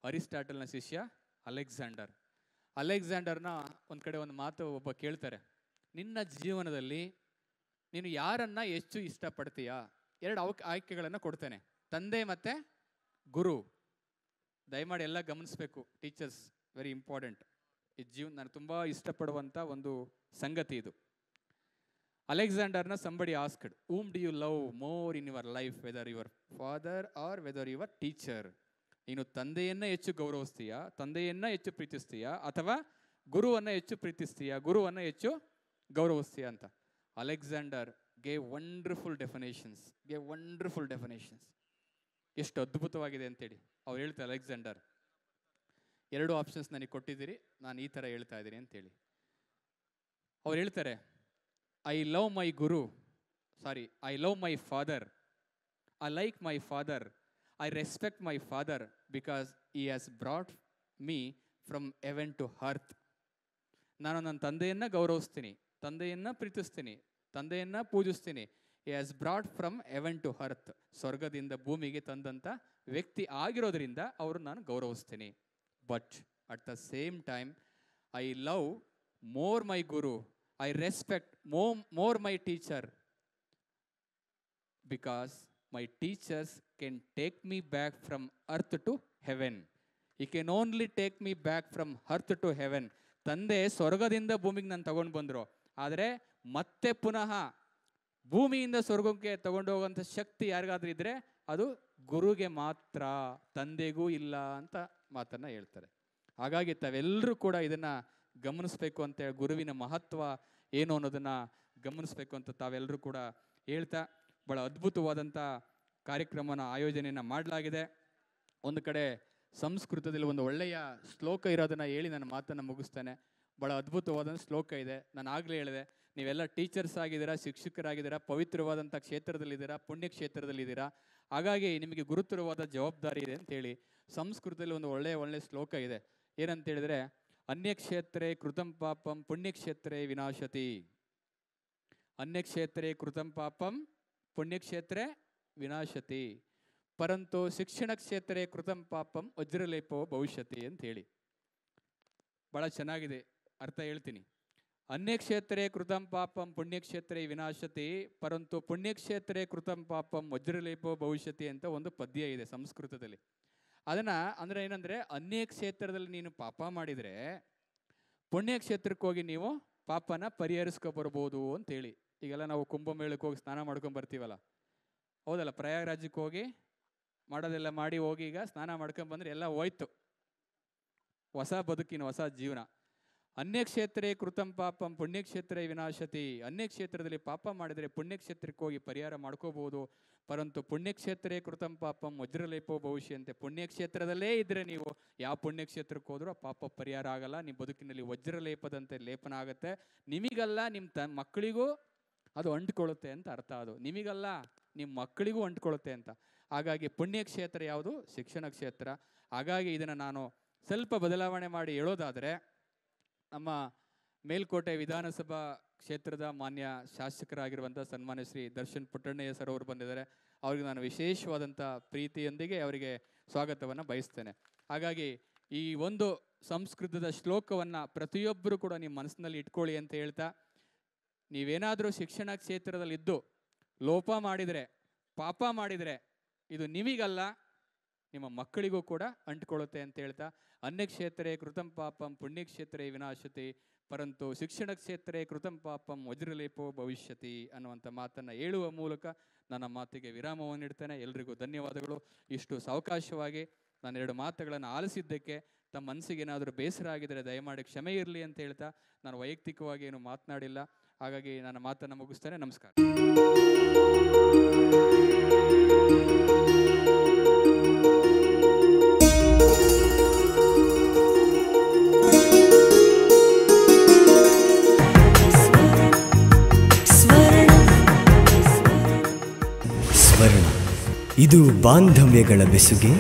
ಅರಿಸ್ಟಾಟಲ್ನ ಶಿಷ್ಯ ಅಲೆಕ್ಸಾಂಡರ್. ಅಲೆಕ್ಸಾಂಡರ್ನ ಒಂದು ಕಡೆ ಒಂದು ಮಾತು ಒಬ್ಬ ಕೇಳ್ತಾರೆ, ನಿನ್ನ ಜೀವನದಲ್ಲಿ ನೀನು ಯಾರನ್ನ ಹೆಚ್ಚು ಇಷ್ಟಪಡ್ತೀಯಾ? 2 ಆಯ್ಕೆಗಳನ್ನು ಕೊಡ್ತೇನೆ, ತಂದೆ ಮತ್ತು ಗುರು. ದಯಮಾಡಿ ಎಲ್ಲ ಗಮನಿಸಬೇಕು ಟೀಚರ್ಸ್, ವೆರಿ ಇಂಪಾರ್ಟೆಂಟ್. ಈ ನಾನು ತುಂಬ ಇಷ್ಟಪಡುವಂಥ ಒಂದು ಸಂಗತಿ ಇದು. ಅಲೆಕ್ಸಾಂಡರ್ನ somebody asked, whom do you love more in your life, whether your father or whether your teacher? ನೀನು ತಂದೆಯನ್ನು ಹೆಚ್ಚು ಗೌರವಿಸ್ತೀಯಾ, ತಂದೆಯನ್ನು ಹೆಚ್ಚು ಪ್ರೀತಿಸ್ತೀಯಾ, ಅಥವಾ ಗುರುವನ್ನು ಹೆಚ್ಚು ಪ್ರೀತಿಸ್ತೀಯಾ, ಗುರುವನ್ನು ಹೆಚ್ಚು ಗೌರವಿಸ್ತೀಯಾ ಅಂತ. Alexander gave wonderful definitions. ಎಷ್ಟು ಅದ್ಭುತವಾಗಿದೆ ಅಂತೇಳಿ ಅವ್ರು ಹೇಳ್ತಾರೆ. ಅಲೆಕ್ಸಾಂಡರ್ 2 ಆಪ್ಷನ್ಸ್ ನನಗೆ ಕೊಟ್ಟಿದ್ದೀರಿ, ನಾನು ಈ ಥರ ಹೇಳ್ತಾ ಇದ್ದೀನಿ ಅಂತೇಳಿ ಅವ್ರು ಹೇಳ್ತಾರೆ. I love my father. I like my father. I respect my father because he has brought me from heaven to earth. ನಾನು ನನ್ನ ತಂದೆಯನ್ನು ಗೌರವಿಸ್ತೀನಿ, ತಂದೆಯನ್ನು ಪ್ರೀತಿಸ್ತೀನಿ, ತಂದೆಯನ್ನು ಪೂಜಿಸ್ತೀನಿ. He has brought from heaven to earth. ಸ್ವರ್ಗದಿಂದ ಭೂಮಿಗೆ ತಂದಂಥ ವ್ಯಕ್ತಿ ಆಗಿರೋದ್ರಿಂದ ಅವರು ನಾನು ಗೌರವಿಸ್ತೀನಿ. But at the same time I love more my guru. I respect more my teacher because my teachers can take me back from earth to heaven. He can only take me back from earth to heaven. ತಂದೆ ಸ್ವರ್ಗದಿಂದ ಭೂಮಿಗೆ ನಾನು ತಗೊಂಡು ಬಂದರು, ಆದರೆ ಮತ್ತೆ ಪುನಃ ಭೂಮಿಯಿಂದ ಸ್ವರ್ಗಕ್ಕೆ ತಗೊಂಡು ಹೋಗುವಂಥ ಶಕ್ತಿ ಯಾರಿಗಾದ್ರೂ ಇದ್ದರೆ ಅದು ಗುರುಗೆ ಮಾತ್ರ, ತಂದೆಗೂ ಇಲ್ಲ ಅಂತ ಮಾತನ್ನು ಹೇಳ್ತಾರೆ. ಹಾಗಾಗಿ ತಾವೆಲ್ಲರೂ ಕೂಡ ಇದನ್ನು ಗಮನಿಸಬೇಕು ಅಂತೇಳಿ, ಗುರುವಿನ ಮಹತ್ವ ಏನು ಅನ್ನೋದನ್ನು ಗಮನಿಸಬೇಕು ಅಂತ ತಾವೆಲ್ಲರೂ ಕೂಡ ಹೇಳ್ತಾ, ಭಾಳ ಅದ್ಭುತವಾದಂಥ ಕಾರ್ಯಕ್ರಮನ ಆಯೋಜನೆಯನ್ನು ಮಾಡಲಾಗಿದೆ. ಒಂದು ಕಡೆ ಸಂಸ್ಕೃತದಲ್ಲಿ ಒಂದು ಒಳ್ಳೆಯ ಶ್ಲೋಕ ಇರೋದನ್ನು ಹೇಳಿ ನನ್ನ ಮಾತನ್ನು ಮುಗಿಸ್ತೇನೆ. ಭಾಳ ಅದ್ಭುತವಾದ ಶ್ಲೋಕ ಇದೆ. ನಾನು ಆಗಲೇ ಹೇಳಿದೆ, ನೀವೆಲ್ಲ ಟೀಚರ್ಸ್ ಆಗಿದ್ದೀರಾ, ಶಿಕ್ಷಕರಾಗಿದ್ದೀರಾ, ಪವಿತ್ರವಾದಂಥ ಕ್ಷೇತ್ರದಲ್ಲಿದ್ದೀರಾ, ಪುಣ್ಯ ಕ್ಷೇತ್ರದಲ್ಲಿದ್ದೀರಾ. ಹಾಗಾಗಿ ನಿಮಗೆ ಗುರುತರವಾದ ಜವಾಬ್ದಾರಿ ಇದೆ ಅಂತೇಳಿ ಸಂಸ್ಕೃತದಲ್ಲಿ ಒಂದು ಒಳ್ಳೆಯ ಶ್ಲೋಕ ಇದೆ. ಏನಂತೇಳಿದರೆ, ಅನ್ಯಕ್ಷೇತ್ರೇ ಕೃತಂ ಪಾಪಂ ಪುಣ್ಯಕ್ಷೇತ್ರೇ ವಿನಾಶತಿ. ಅನ್ಯಕ್ಷೇತ್ರೇ ಕೃತಂ ಪಾಪಂ ಪುಣ್ಯಕ್ಷೇತ್ರೇ ವಿನಾಶತಿ, ಪರಂತು ಶಿಕ್ಷಣ ಕ್ಷೇತ್ರೇ ಕೃತಂ ಪಾಪಂ ವಜ್ರಲೇಪೋ ಭವಿಷ್ಯತಿ ಅಂತೇಳಿ. ಭಾಳ ಚೆನ್ನಾಗಿದೆ, ಅರ್ಥ ಹೇಳ್ತೀನಿ. ಅನ್ಯಕ್ಷೇತ್ರೇ ಕೃತಂ ಪಾಪಂ ಪುಣ್ಯಕ್ಷೇತ್ರೇ ವಿನಾಶತಿ, ಪರಂತು ಪುಣ್ಯಕ್ಷೇತ್ರೇ ಕೃತಂ ಪಾಪಂ ವಜ್ರಲೇಪೋ ಭವಿಷ್ಯತಿ ಅಂತ ಒಂದು ಪದ್ಯ ಇದೆ ಸಂಸ್ಕೃತದಲ್ಲಿ. ಅದನ್ನು ಅಂದರೆ ಏನಂದರೆ, ಅನ್ಯ ಕ್ಷೇತ್ರದಲ್ಲಿ ನೀನು ಪಾಪ ಮಾಡಿದರೆ ಪುಣ್ಯಕ್ಷೇತ್ರಕ್ಕೆ ಹೋಗಿ ನೀವು ಪಾಪನ ಪರಿಹರಿಸ್ಕೊಬರ್ಬೋದು ಅಂತೇಳಿ. ಈಗೆಲ್ಲ ನಾವು ಕುಂಭಮೇಳಕ್ಕೆ ಹೋಗಿ ಸ್ನಾನ ಮಾಡ್ಕೊಂಡು ಬರ್ತೀವಲ್ಲ, ಹೌದಲ್ಲ, ಪ್ರಯಾಗರಾಜಕ್ಕೆ ಹೋಗಿ ಮಾಡೋದೆಲ್ಲ ಮಾಡಿ ಹೋಗಿ ಈಗ ಸ್ನಾನ ಮಾಡ್ಕೊಂಡ್ಬಂದ್ರೆ ಎಲ್ಲ ಹೋಯ್ತು, ಹೊಸ ಬದುಕಿನ ಹೊಸ ಜೀವನ. ಅನ್ಯಕ್ಷೇತ್ರೇ ಕೃತಂ ಪಾಪಂ ಪುಣ್ಯಕ್ಷೇತ್ರೇ ವಿನಾಶತಿ. ಅನ್ಯಕ್ಷೇತ್ರದಲ್ಲಿ ಪಾಪ ಮಾಡಿದರೆ ಪುಣ್ಯಕ್ಷೇತ್ರಕ್ಕೆ ಹೋಗಿ ಪರಿಹಾರ ಮಾಡ್ಕೋಬಹುದು, ಪರಂತು ಪುಣ್ಯಕ್ಷೇತ್ರೇ ಕೃತಂ ಪಾಪಂ ವಜ್ರಲೇಪೋ ಭವಿಷ್ಯ ಅಂತೆ. ಪುಣ್ಯಕ್ಷೇತ್ರದಲ್ಲೇ ಇದ್ದರೆ ನೀವು ಯಾವ ಪುಣ್ಯಕ್ಷೇತ್ರಕ್ಕೆ ಹೋದ್ರೂ ಪಾಪ ಪರಿಹಾರ ಆಗಲ್ಲ, ನಿಮ್ಮ ಬದುಕಿನಲ್ಲಿ ವಜ್ರಲೇಪದಂತೆ ಲೇಪನ ಆಗುತ್ತೆ. ನಿಮಗಲ್ಲ, ನಿಮ್ಮ ಮಕ್ಕಳಿಗೂ ಅದು ಅಂಟ್ಕೊಳ್ಳುತ್ತೆ ಅಂತ ಅರ್ಥ. ಅದು ನಿಮಗಲ್ಲ, ನಿಮ್ಮ ಮಕ್ಕಳಿಗೂ ಅಂಟ್ಕೊಳ್ಳುತ್ತೆ ಅಂತ. ಹಾಗಾಗಿ ಪುಣ್ಯಕ್ಷೇತ್ರ ಯಾವುದು? ಶಿಕ್ಷಣ ಕ್ಷೇತ್ರ. ಹಾಗಾಗಿ ಇದನ್ನು ನಾನು ಸ್ವಲ್ಪ ಬದಲಾವಣೆ ಮಾಡಿ ಹೇಳೋದಾದರೆ, ನಮ್ಮ ಮೇಲ್ಕೋಟೆ ವಿಧಾನಸಭಾ ಕ್ಷೇತ್ರದ ಮಾನ್ಯ ಶಾಸಕರಾಗಿರುವಂಥ ಸನ್ಮಾನ್ಯ ಶ್ರೀ ದರ್ಶನ್ ಪುಟ್ಟಣ್ಣಯ್ಯ ಸರ್ ಅವರು ಬಂದಿದ್ದಾರೆ. ಅವರಿಗೆ ನಾನು ವಿಶೇಷವಾದಂಥ ಪ್ರೀತಿಯೊಂದಿಗೆ ಅವರಿಗೆ ಸ್ವಾಗತವನ್ನು ಬಯಸ್ತೇನೆ. ಹಾಗಾಗಿ ಈ ಒಂದು ಸಂಸ್ಕೃತದ ಶ್ಲೋಕವನ್ನು ಪ್ರತಿಯೊಬ್ಬರು ಕೂಡ ನಿಮ್ಮ ಮನಸ್ಸಿನಲ್ಲಿ ಇಟ್ಕೊಳ್ಳಿ ಅಂತ ಹೇಳ್ತಾ, ನೀವೇನಾದರೂ ಶಿಕ್ಷಣ ಕ್ಷೇತ್ರದಲ್ಲಿದ್ದು ಲೋಪ ಮಾಡಿದರೆ, ಪಾಪ ಮಾಡಿದರೆ, ಇದು ನಿಮಗಲ್ಲ, ನಿಮ್ಮ ಮಕ್ಕಳಿಗೂ ಕೂಡ ಅಂಟ್ಕೊಳ್ಳುತ್ತೆ ಅಂತ ಹೇಳ್ತಾ, ಅನ್ಯಕ್ಷೇತ್ರೇ ಕೃತಂ ಪಾಪಂ ಪುಣ್ಯಕ್ಷೇತ್ರೇ ವಿನಾಶತಿ, ಪರಂತು ಶಿಕ್ಷಣ ಕ್ಷೇತ್ರೇ ಕೃತಂ ಪಾಪಂ ವಜ್ರಲೇಪೋ ಭವಿಷ್ಯತಿ ಅನ್ನುವಂಥ ಮಾತನ್ನು ಹೇಳುವ ಮೂಲಕ ನನ್ನ ಮಾತಿಗೆ ವಿರಾಮವನ್ನು ಇಡ್ತೇನೆ. ಎಲ್ರಿಗೂ ಧನ್ಯವಾದಗಳು. ಇಷ್ಟು ಸಾವಕಾಶವಾಗಿ ನಾನು 2 ಮಾತುಗಳನ್ನು ಆಲಿಸಿದ್ದಕ್ಕೆ ತಮ್ಮ ಮನಸ್ಸಿಗೆ ಏನಾದರೂ ಬೇಸರ ಆಗಿದರೆ ದಯಮಾಡಿ ಕ್ಷಮೆ ಇರಲಿ ಅಂತ ಹೇಳ್ತಾ, ನಾನು ವೈಯಕ್ತಿಕವಾಗಿ ಏನು ಮಾತನಾಡಿಲ್ಲ. ಹಾಗಾಗಿ ನನ್ನ ಮಾತನ್ನು ಮುಗಿಸ್ತೇನೆ. ನಮಸ್ಕಾರ. ಸ್ವರ್ಣ, ಇದು ಬಾಂಧವ್ಯಗಳ ಬೆಸುಗೆ,